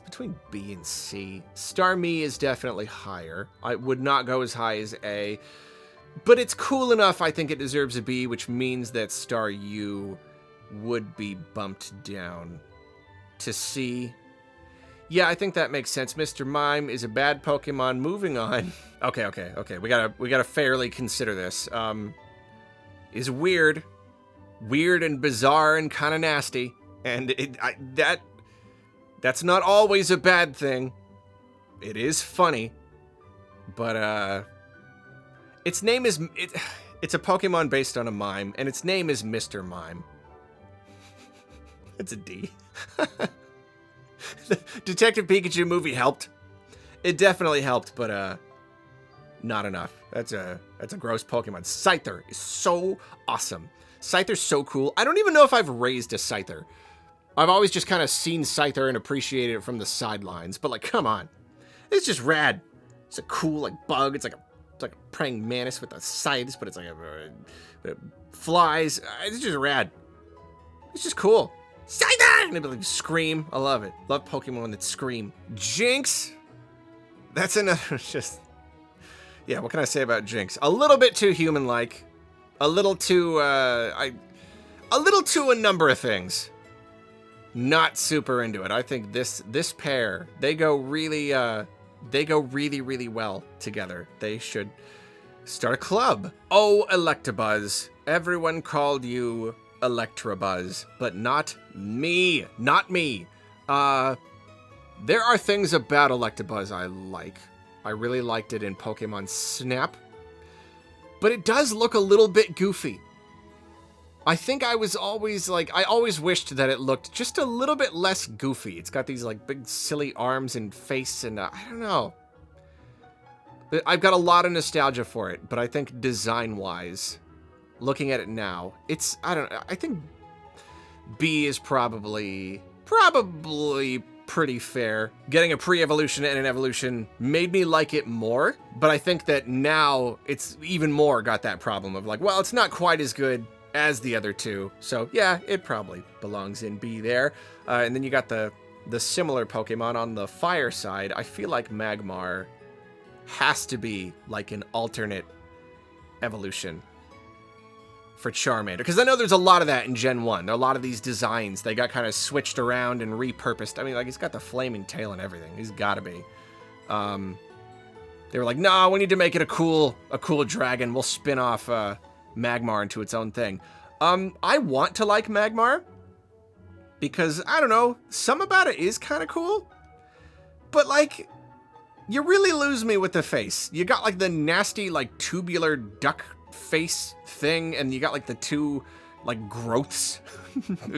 Between B and C. Starmie is definitely higher. I would not go as high as A, but it's cool enough. I think it deserves a B, which means that Staryu would be bumped down to C. Yeah, I think that makes sense. Mr. Mime is a bad Pokemon. Moving on. Okay. We gotta fairly consider this. Is weird and bizarre and kind of nasty, and that's not always a bad thing. It is funny, but its name is it's a Pokemon based on a mime, and its name is Mr. Mime. It's a D. The Detective Pikachu movie helped. It definitely helped, but not enough. That's a gross Pokemon. Scyther is so awesome. Scyther's so cool. I don't even know if I've raised a Scyther. I've always just kind of seen Scyther and appreciated it from the sidelines, but like, come on. It's just rad. It's a cool, like, bug. It's like a praying mantis with a sides, but it's like it flies. It's just rad. It's just cool. Scyther! And it'd be like, scream. I love it. Love Pokemon that scream. Jinx. That's another, just, yeah, what can I say about Jinx? A little bit too human-like. A little too, a number of things. Not super into it. I think this pair, they go really well together. They should start a club. Oh, Electabuzz. Everyone called you Electabuzz, but not me. Not me. There are things about Electabuzz I like. I really liked it in Pokemon Snap, but it does look a little bit goofy. I think I always wished that it looked just a little bit less goofy. It's got these like big silly arms and face, and I don't know. I've got a lot of nostalgia for it, but I think design-wise, looking at it now, I don't know. I think B is probably pretty fair. Getting a pre-evolution and an evolution made me like it more, but I think that now it's even more got that problem of like, well, it's not quite as good as the other two. So yeah, it probably belongs in B there. And then you got the similar Pokemon on the fire side. I feel like Magmar has to be like an alternate evolution for Charmander, because I know there's a lot of that in Gen 1. A lot of these designs, they got kind of switched around and repurposed. I mean, like, he's got the flaming tail and everything. He's got to be. They were like, nah, we need to make it a cool dragon. We'll spin off Magmar into its own thing. I want to like Magmar because, I don't know, some about it is kind of cool, but like, you really lose me with the face. You got, like, the nasty, like, tubular duck face thing, and you got, like, the two like growths,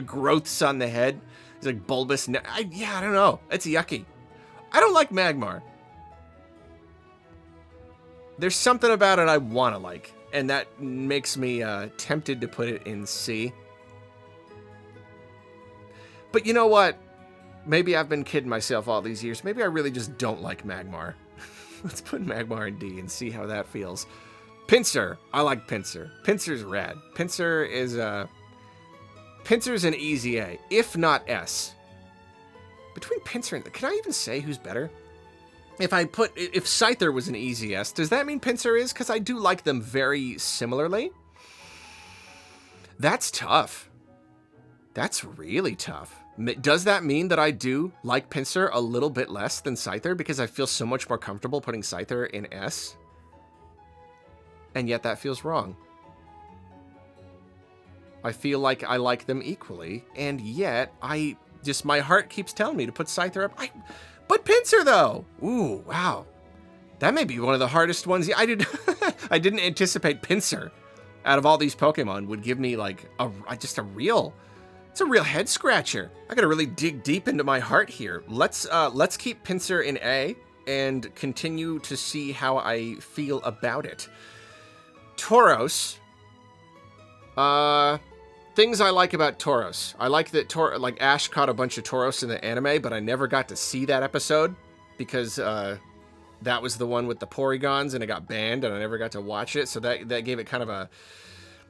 growths on the head. He's like bulbous. Yeah, I don't know. It's yucky. I don't like Magmar. There's something about it I want to like, and that makes me tempted to put it in C. But you know what? Maybe I've been kidding myself all these years. Maybe I really just don't like Magmar. Let's put Magmar in D and see how that feels. Pinsir. I like Pinsir. Pinsir's rad. Pinsir's an easy A, if not S. Between Pinsir and... Can I even say who's better? If Scyther was an easy S, does that mean Pinsir is? Because I do like them very similarly. That's tough. That's really tough. Does that mean that I do like Pinsir a little bit less than Scyther because I feel so much more comfortable putting Scyther in S? And yet that feels wrong. I feel like I like them equally, and yet my heart keeps telling me to put Scyther up. But Pinsir though! Ooh, wow. That may be one of the hardest ones. I didn't anticipate Pinsir out of all these Pokemon would give me like it's a real head scratcher. I gotta really dig deep into my heart here. Let's keep Pinsir in A and continue to see how I feel about it. Tauros. Things I like about Tauros. I like that Ash caught a bunch of Tauros in the anime, but I never got to see that episode because that was the one with the Porygons and it got banned and I never got to watch it. So that gave it kind of a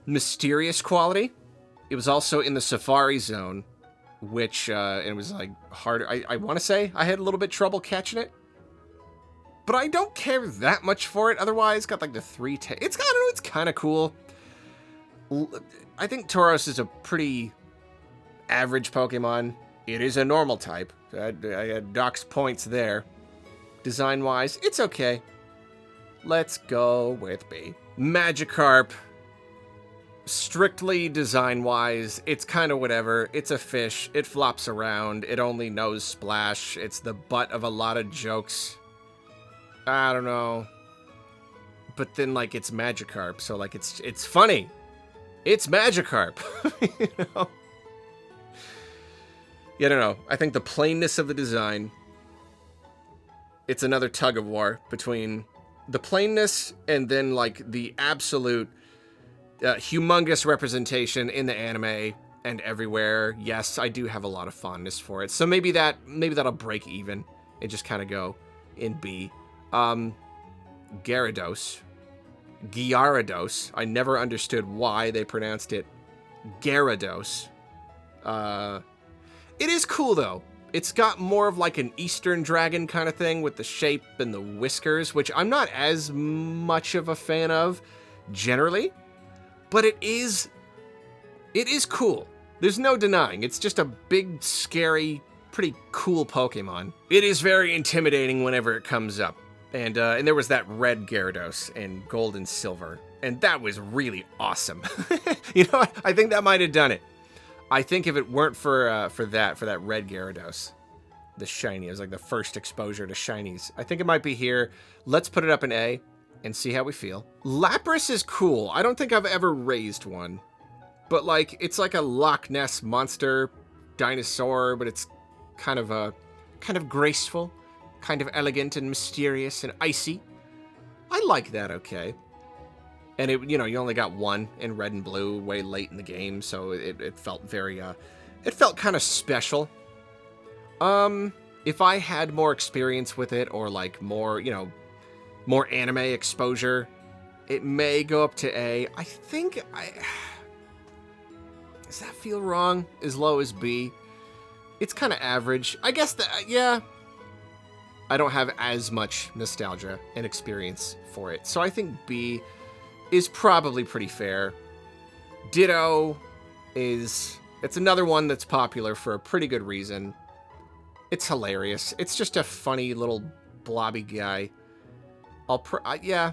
mysterious quality. It was also in the Safari Zone, which it was like harder. I want to say I had a little bit trouble catching it, but I don't care that much for it. Otherwise, got like the 3 It's kind of cool. I think Tauros is a pretty average Pokemon. It is a normal type. I had Doc's points there. Design-wise, it's okay. Let's go with B. Magikarp. Strictly design-wise, it's kind of whatever. It's a fish. It flops around. It only knows Splash. It's the butt of a lot of jokes. I don't know. But then, like, it's Magikarp, so, like, it's funny. It's Magikarp. You know? Yeah, I don't know. I think the plainness of the design, it's another tug of war between the plainness and then, like, the absolute humongous representation in the anime and everywhere. Yes, I do have a lot of fondness for it. So maybe that'll break even and just kind of go in B. Gyarados. I never understood why they pronounced it Gyarados. It is cool though. It's got more of like an Eastern dragon kind of thing with the shape and the whiskers, which I'm not as much of a fan of generally. But it is cool. There's no denying. It's just a big, scary, pretty cool Pokemon. It is very intimidating whenever it comes up. And there was that red Gyarados in Gold and Silver. And that was really awesome. You know, I think that might have done it. I think if it weren't for that red Gyarados, the shiny, it was like the first exposure to shinies. I think it might be here. Let's put it up in A and see how we feel. Lapras is cool. I don't think I've ever raised one. But like, it's like a Loch Ness monster dinosaur, but it's kind of graceful, kind of elegant and mysterious and icy. I like that okay. And it, you know, you only got one in red and blue way late in the game, so it felt very, it felt kind of special. If I had more experience with it or like more, you know, more anime exposure, it may go up to A. I think does that feel wrong? As low as B? It's kind of average. I guess that, yeah. I don't have as much nostalgia and experience for it. So I think B is probably pretty fair. Ditto it's another one that's popular for a pretty good reason. It's hilarious. It's just a funny little blobby guy. Yeah,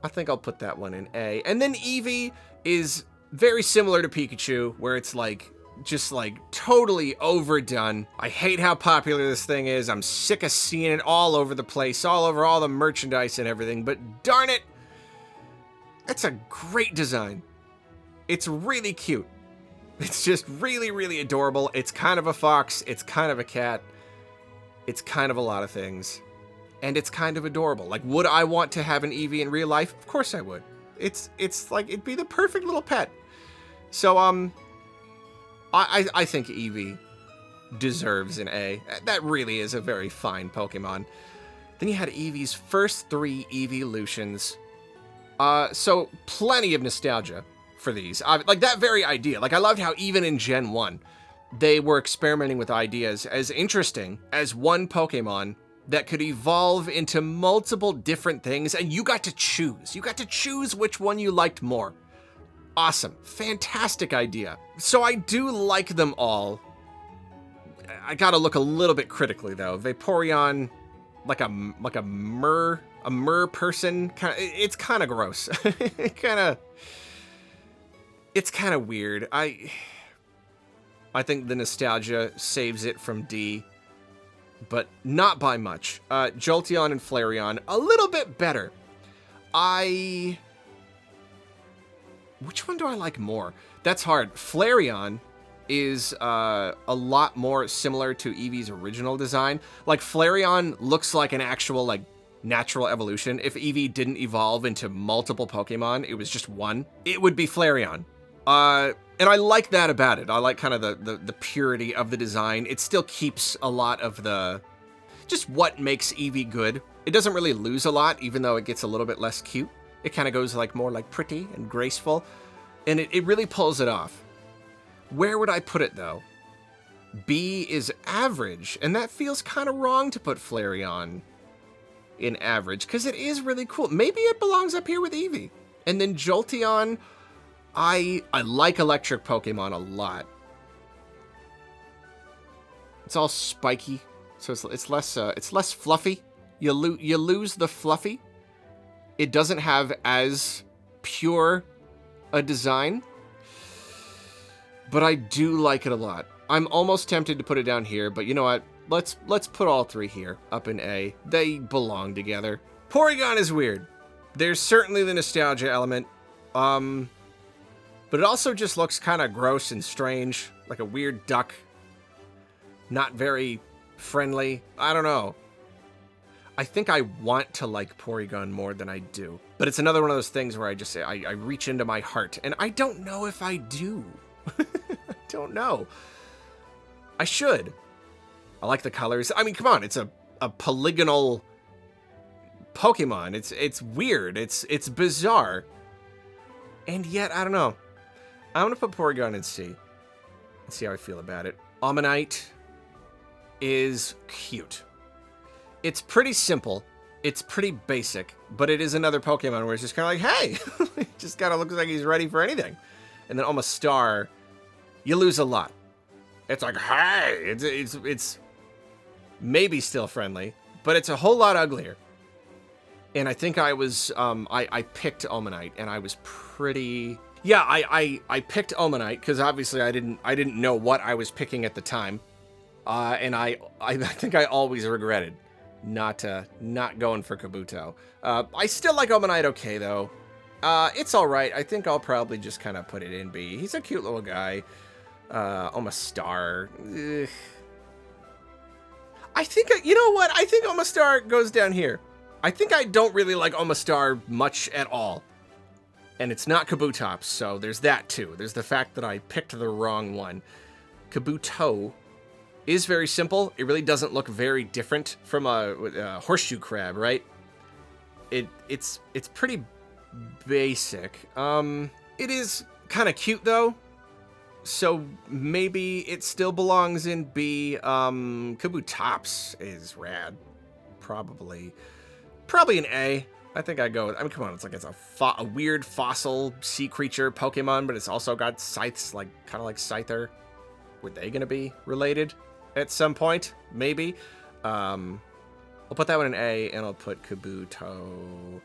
I think I'll put that one in A. And then Eevee is very similar to Pikachu, where it's like, just like totally overdone. I hate how popular this thing is. I'm sick of seeing it all over the place, all over all the merchandise and everything, but darn it, it's a great design. It's really cute. It's just really, really adorable. It's kind of a fox. It's kind of a cat. It's kind of a lot of things. And it's kind of adorable. Like, would I want to have an Eevee in real life? Of course I would. It's like, it'd be the perfect little pet. So, I think Eevee deserves an A. That really is a very fine Pokemon. Then you had Eevee's first 3 evolutions. So plenty of nostalgia for these. Like, that very idea. Like, I loved how even in Gen 1, they were experimenting with ideas as interesting as one Pokemon that could evolve into multiple different things, and you got to choose. You got to choose which one you liked more. Awesome. Fantastic idea. So I do like them all. I gotta look a little bit critically, though. Vaporeon, like a mer person, it's kind of gross. It's kind of weird. I think the nostalgia saves it from D, but not by much. Jolteon and Flareon, a little bit better. Which one do I like more? That's hard. Flareon is a lot more similar to Eevee's original design. Like, Flareon looks like an actual, like, natural evolution. If Eevee didn't evolve into multiple Pokemon, it was just one, it would be Flareon. And I like that about it. I like kind of the purity of the design. It still keeps a lot of just what makes Eevee good. It doesn't really lose a lot, even though it gets a little bit less cute. It kind of goes like more like pretty and graceful, and it really pulls it off. Where would I put it, though? B is average, and that feels kind of wrong to put Flareon in average, because it is really cool. Maybe it belongs up here with Eevee. And then Jolteon, I like electric Pokemon a lot. It's all spiky, so it's less fluffy. You lose the fluffy. It doesn't have as pure a design, but I do like it a lot. I'm almost tempted to put it down here, but you know what? Let's put all 3 here, up in A. They belong together. Porygon is weird. There's certainly the nostalgia element, but it also just looks kind of gross and strange, like a weird duck. Not very friendly. I don't know. I think I want to like Porygon more than I do. But it's another one of those things where I just say, I reach into my heart, and I don't know if I do. I don't know. I should. I like the colors. I mean, come on, it's a polygonal Pokemon. It's weird. It's bizarre. And yet, I don't know. I'm gonna put Porygon in C. And see how I feel about it. Omanyte is cute. It's pretty simple. It's pretty basic, but it is another Pokemon where it's just kind of like, hey, it just kind of looks like he's ready for anything. And then Omastar, you lose a lot. It's like, hey, it's maybe still friendly, but it's a whole lot uglier. And I think I was, I picked Omanyte, and I was pretty, yeah, I picked Omanyte because obviously I didn't know what I was picking at the time. And I think I always regretted not going for Kabuto. I still like Omanyte okay, though. It's all right. I think I'll probably just kind of put it in B. He's a cute little guy. Omastar. Ugh. I think, you know what? I think Omastar goes down here. I think I don't really like Omastar much at all. And it's not Kabutops, so there's that too. There's the fact that I picked the wrong one. Kabuto is very simple. It really doesn't look very different from a horseshoe crab, right? It's pretty basic. It is kind of cute though, so maybe it still belongs in B. Kabutops is rad, probably an A. I think I go with, I mean, come on, it's a weird fossil sea creature Pokemon, but it's also got scythes, like kind of like Scyther. Were they gonna be related at some point? Maybe. I'll put that one in A, and I'll put Kabuto.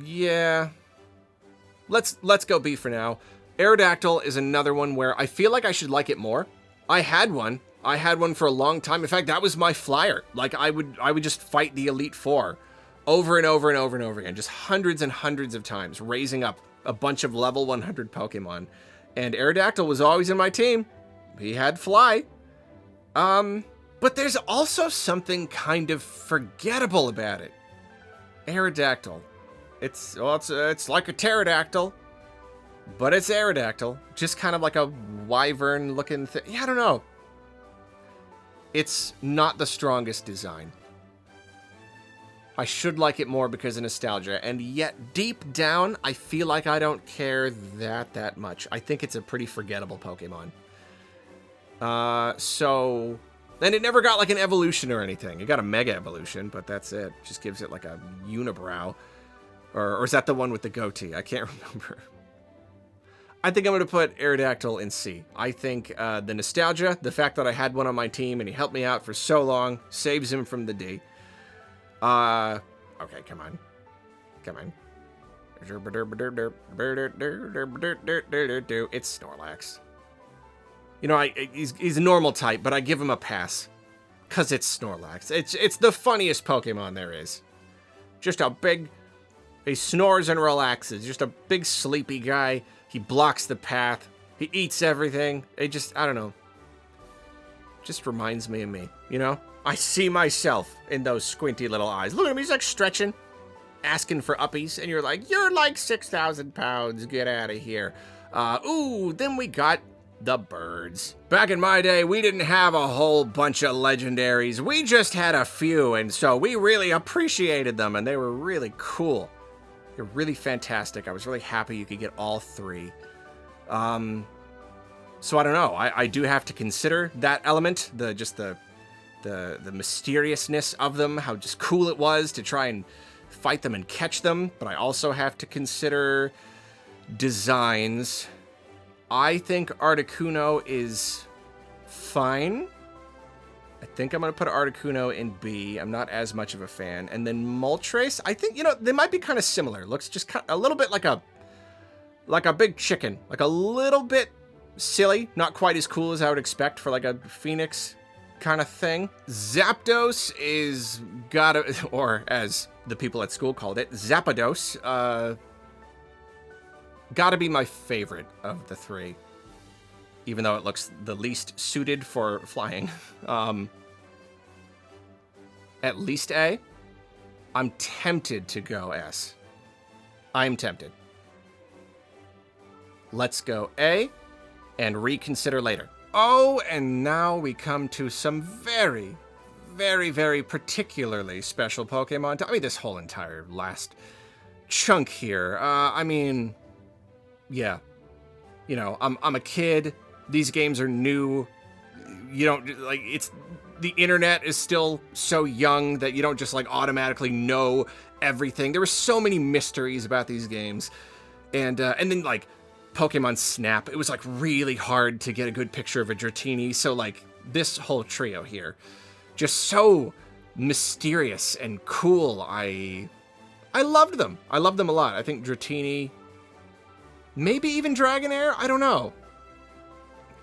Yeah. Let's go B for now. Aerodactyl is another one where I feel like I should like it more. I had one for a long time. In fact, that was my flyer. Like, I would just fight the Elite Four over and over and over and over again, just hundreds and hundreds of times, raising up a bunch of level 100 Pokemon. And Aerodactyl was always in my team. He had Fly. But there's also something kind of forgettable about it. Aerodactyl. It's like a pterodactyl, but it's Aerodactyl. Just kind of like a wyvern looking thing. Yeah, I don't know. It's not the strongest design. I should like it more because of nostalgia, and yet deep down, I feel like I don't care that much. I think it's a pretty forgettable Pokemon. And it never got like an evolution or anything. It got a Mega Evolution, but that's it. Just gives it like a unibrow. Or is that the one with the goatee? I can't remember. I think I'm going to put Aerodactyl in C. I think the nostalgia, the fact that I had one on my team and he helped me out for so long, saves him from the D. Okay, come on. Come on. It's Snorlax. You know, he's a normal type, but I give him a pass. Because it's Snorlax. It's the funniest Pokemon there is. Just a big... He snores and relaxes. Just a big sleepy guy. He blocks the path. He eats everything. It just, I don't know. Just reminds me of me, you know? I see myself in those squinty little eyes. Look at him, he's like stretching, asking for uppies, and you're like 6,000 pounds, get out of here. Ooh, then we got the birds. Back in my day, we didn't have a whole bunch of legendaries. We just had a few, and so we really appreciated them, and they were really cool. They're really fantastic. I was really happy you could get all three. So I don't know. I do have to consider that element, the mysteriousness of them, how just cool it was to try and fight them and catch them. But I also have to consider designs. I think Articuno is fine. I think I'm going to put Articuno in B. I'm not as much of a fan. And then Moltres, I think, you know, they might be kind of similar. Looks just a little bit like a big chicken. Like a little bit silly. Not quite as cool as I would expect for like a Phoenix kind of thing. Zapdos is gotta, or as the people at school called it, Zapdos, gotta be my favorite of the three. Even though it looks the least suited for flying. At least A. I'm tempted to go S. I'm tempted. Let's go A and reconsider later. Oh, and now we come to some very, very, very particularly special Pokemon. I mean, this whole entire last chunk here. I mean, yeah. You know, I'm a kid. These games are new. You don't, like, it's, the internet is still so young that you don't just, like, automatically know everything. There were so many mysteries about these games. And then, like, Pokemon Snap, it was, like, really hard to get a good picture of a Dratini. So, like, this whole trio here, just so mysterious and cool. I loved them. I loved them a lot. I think Dratini, maybe even Dragonair, I don't know.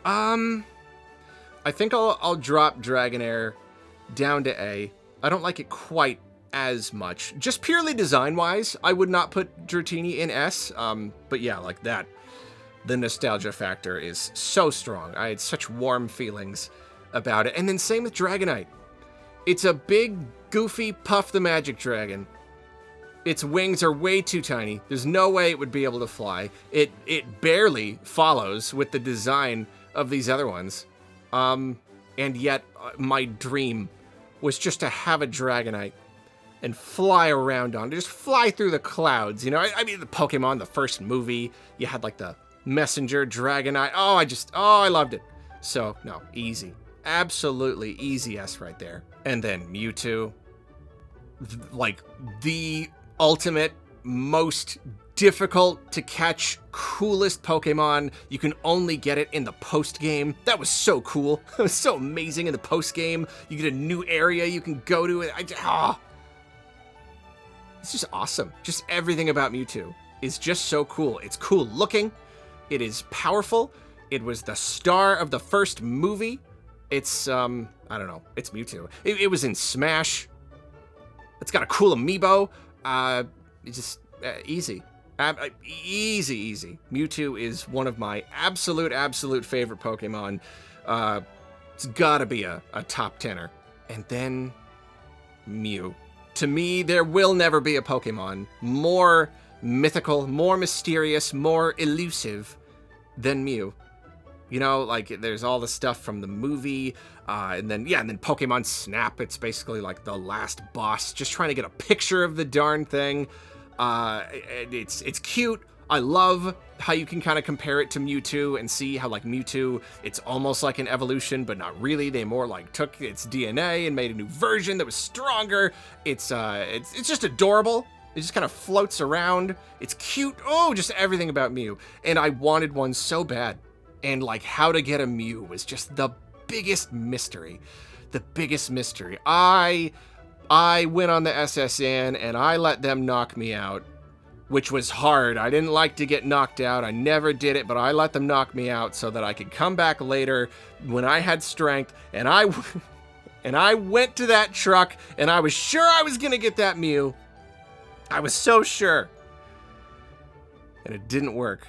I think I'll drop Dragonair down to A. I don't like it quite as much. Just purely design-wise, I would not put Dratini in S. But yeah, like that. The nostalgia factor is so strong. I had such warm feelings about it. And then same with Dragonite. It's a big, goofy Puff the Magic Dragon. Its wings are way too tiny. There's no way it would be able to fly. It barely follows with the design of these other ones. And yet my dream was just to have a Dragonite and fly around on it, just fly through the clouds. You know, I mean, the Pokemon, the first movie, you had like the Messenger Dragonite. I loved it. So no, easy, absolutely easy S right there. And then Mewtwo, like the ultimate, most difficult to catch, coolest Pokemon. You can only get it in the post game. That was so cool. It was so amazing in the post game. You get a new area you can go to. It's just awesome. Just everything about Mewtwo is just so cool. It's cool looking. It is powerful. It was the star of the first movie. It's, I don't know. It's Mewtwo. It was in Smash. It's got a cool amiibo. It's just easy. Easy, easy. Mewtwo is one of my absolute favorite Pokemon. It's gotta be a top 10er. And then Mew. To me, there will never be a Pokemon more mythical, more mysterious, more elusive than Mew. You know, like, there's all the stuff from the movie, and then Pokemon Snap. It's basically like the last boss, just trying to get a picture of the darn thing. It's cute. I love how you can kind of compare it to Mewtwo and see how, like, Mewtwo, it's almost like an evolution, but not really. They more like took its DNA and made a new version that was stronger. It's just adorable. It just kind of floats around. It's cute. Oh, just everything about Mew. And I wanted one so bad. And, like, how to get a Mew was just the biggest mystery. The biggest mystery. I went on the SSN and I let them knock me out, which was hard. I didn't like to get knocked out. I never did it, but I let them knock me out so that I could come back later when I had strength. And I went to that truck and I was sure I was going to get that Mew. I was so sure. And it didn't work.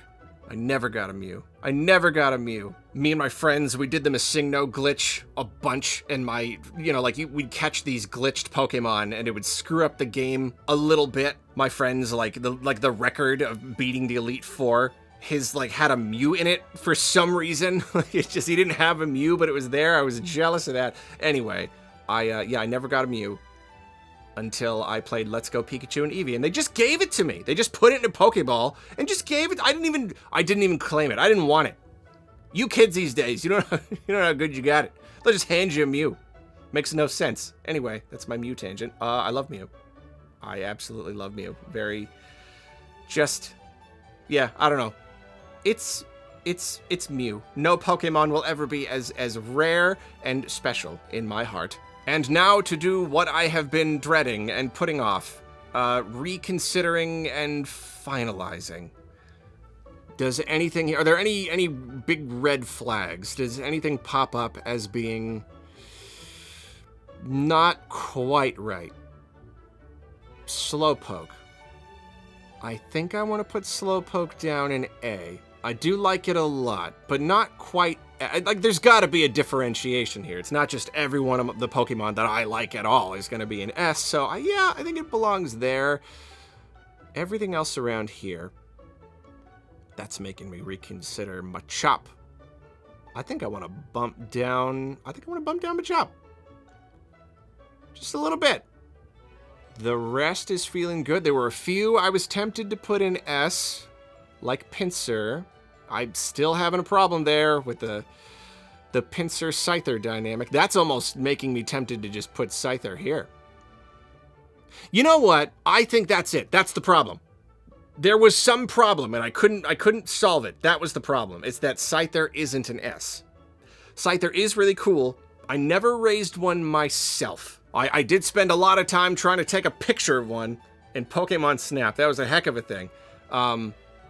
I never got a Mew. I never got a Mew. Me and my friends, we did the Missingno glitch a bunch, and we'd catch these glitched Pokemon, and it would screw up the game a little bit. My friends, the record of beating the Elite Four, his, had a Mew in it for some reason. It's just, he didn't have a Mew, but it was there. I was jealous of that. Anyway, I never got a Mew until I played Let's Go Pikachu and Eevee, and they just gave it to me. They just put it in a Pokeball and just gave it. I didn't even claim it. I didn't want it. You kids these days, you don't know how good you got it. They'll just hand you a Mew. Makes no sense. Anyway, that's my Mew tangent. I love Mew. I absolutely love Mew. I don't know. It's Mew. No Pokemon will ever be as rare and special in my heart. And now to do what I have been dreading and putting off, reconsidering and finalizing. Are there any big red flags? Does anything pop up as being not quite right? Slowpoke. I think I want to put Slowpoke down in A. I do like it a lot, but not quite. There's got to be a differentiation here. It's not just every one of the Pokemon that I like at all is going to be an S. So, I think it belongs there. Everything else around here, that's making me reconsider Machop. I think I want to bump down Machop. Just a little bit. The rest is feeling good. There were a few I was tempted to put in S, like Pinsir. I'm still having a problem there with the Pinsir-Scyther dynamic. That's almost making me tempted to just put Scyther here. You know what? I think that's it. That's the problem. There was some problem, and I couldn't solve it. That was the problem. It's that Scyther isn't an S. Scyther is really cool. I never raised one myself. I did spend a lot of time trying to take a picture of one in Pokemon Snap. That was a heck of a thing.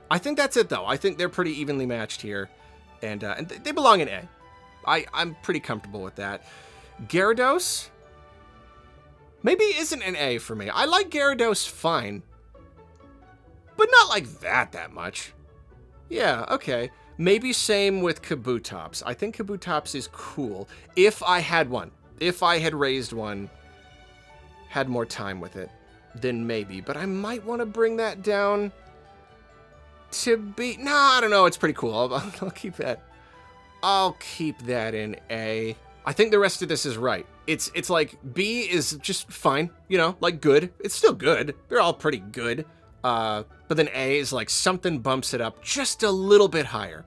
I think that's it, though. I think they're pretty evenly matched here, and they belong in A. I'm pretty comfortable with that. Gyarados maybe isn't an A for me. I like Gyarados fine, but not like that much. Yeah, okay. Maybe same with Kabutops. I think Kabutops is cool. If I had one, if I had raised one, had more time with it, then maybe. But I might want to bring that down to B. No, I don't know. It's pretty cool. I'll keep that. I'll keep that in A. I think the rest of this is right. It's like B is just fine, like good. It's still good. They're all pretty good. But then A is like something bumps it up just a little bit higher.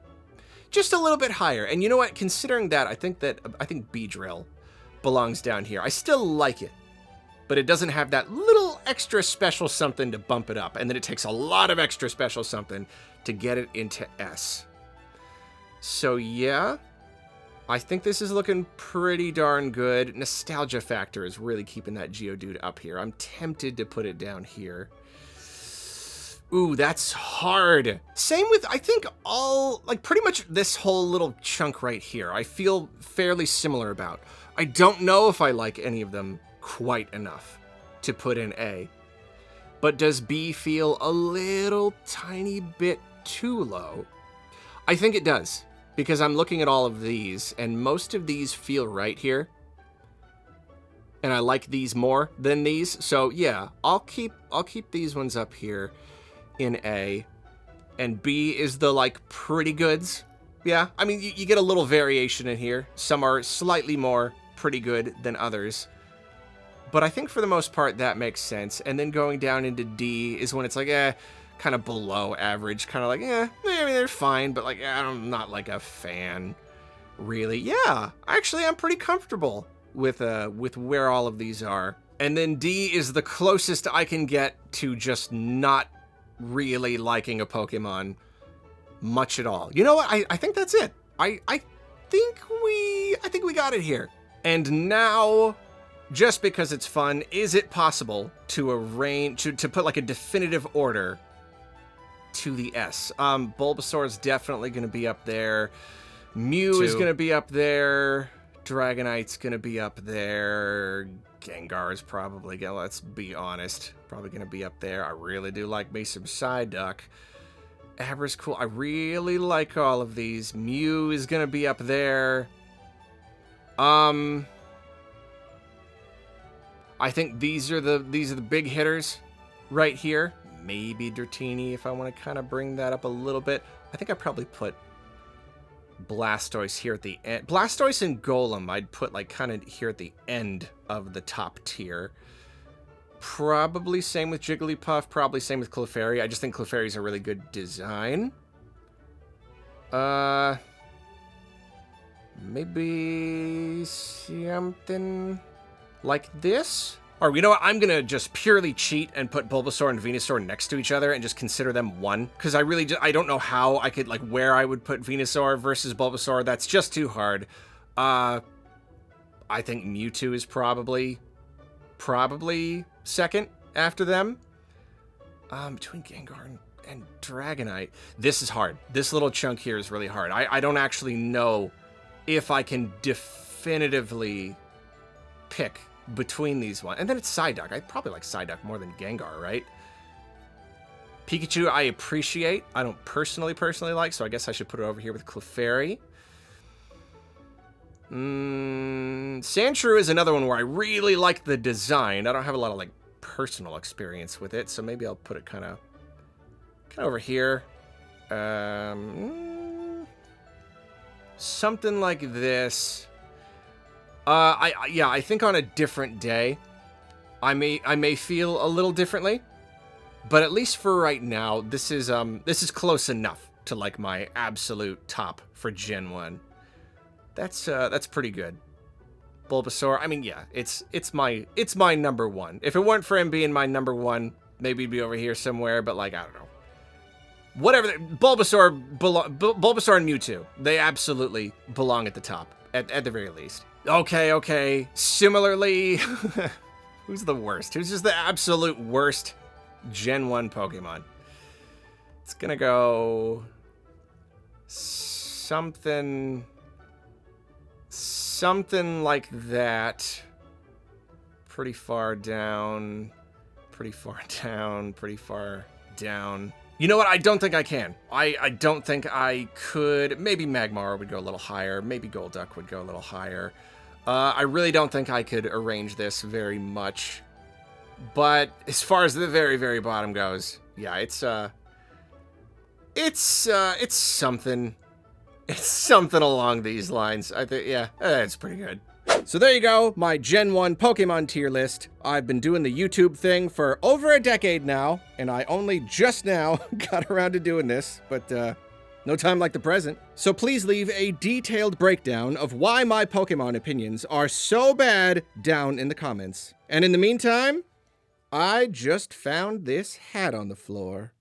Just a little bit higher. And you know what? Considering that, I think Beedrill belongs down here. I still like it, but it doesn't have that little extra special something to bump it up. And then it takes a lot of extra special something to get it into S. So yeah, I think this is looking pretty darn good. Nostalgia factor is really keeping that Geodude up here. I'm tempted to put it down here. Ooh, that's hard. Same with, I think, pretty much this whole little chunk right here. I feel fairly similar about. I don't know if I like any of them quite enough to put in A. But does B feel a little tiny bit too low? I think it does, because I'm looking at all of these, and most of these feel right here. And I like these more than these, so yeah, I'll keep these ones up here in A, and B is the, like, pretty goods. Yeah, I mean, you get a little variation in here. Some are slightly more pretty good than others. But I think for the most part, that makes sense. And then going down into D is when it's like, kind of below average. Kind of like, I mean, they're fine, but like, I'm not like a fan, really. Yeah, actually, I'm pretty comfortable with where all of these are. And then D is the closest I can get to just not really liking a Pokemon much at all. You know what? I think that's it. I think we got it here. And now, just because it's fun, is it possible to arrange to put like a definitive order to the S? Bulbasaur is definitely going to be up there. Mew is going to be up there. Dragonite's going to be up there. Gengar is probably going to, let's be honest, probably going to be up there. I really do like me some Psyduck. Abra's cool. I really like all of these. Mew is going to be up there. I think these are the big hitters right here. Maybe Dratini if I want to kind of bring that up a little bit. I think I probably put Blastoise here at the end. Blastoise and Golem I'd put like kind of here at the end of the top tier. Probably same with Jigglypuff, probably same with Clefairy. I just think Clefairy's a really good design. Maybe something like this? Or you know what, I'm gonna just purely cheat and put Bulbasaur and Venusaur next to each other and just consider them one. Because I don't know how I could, like, where I would put Venusaur versus Bulbasaur. That's just too hard. I think Mewtwo is probably second after them. Between Gengar and Dragonite. This is hard. This little chunk here is really hard. I don't actually know if I can definitively pick between these ones. And then it's Psyduck. I probably like Psyduck more than Gengar, right? Pikachu I appreciate. I don't personally like, so I guess I should put it over here with Clefairy. Sandshrew is another one where I really like the design. I don't have a lot of like personal experience with it, so maybe I'll put it kind of over here. Something like this. I think on a different day, I may feel a little differently, but at least for right now, this is close enough to like my absolute top for Gen 1. That's pretty good. Bulbasaur, I mean, yeah, it's my number one. If it weren't for him being my number one, maybe he'd be over here somewhere, but like, I don't know. Whatever, Bulbasaur and Mewtwo, they absolutely belong at the top, at the very least. Okay. Similarly, who's the worst? Who's just the absolute worst Gen 1 Pokemon? It's gonna go something like that. Pretty far down. You know what? I don't think I can. I don't think I could. Maybe Magmar would go a little higher. Maybe Golduck would go a little higher. I really don't think I could arrange this very much. But as far as the very, very bottom goes, yeah, it's something. It's something along these lines. I think, yeah, it's pretty good. So there you go, my Gen 1 Pokemon tier list. I've been doing the YouTube thing for over a decade now, and I only just now got around to doing this, but no time like the present. So please leave a detailed breakdown of why my Pokemon opinions are so bad down in the comments. And in the meantime, I just found this hat on the floor.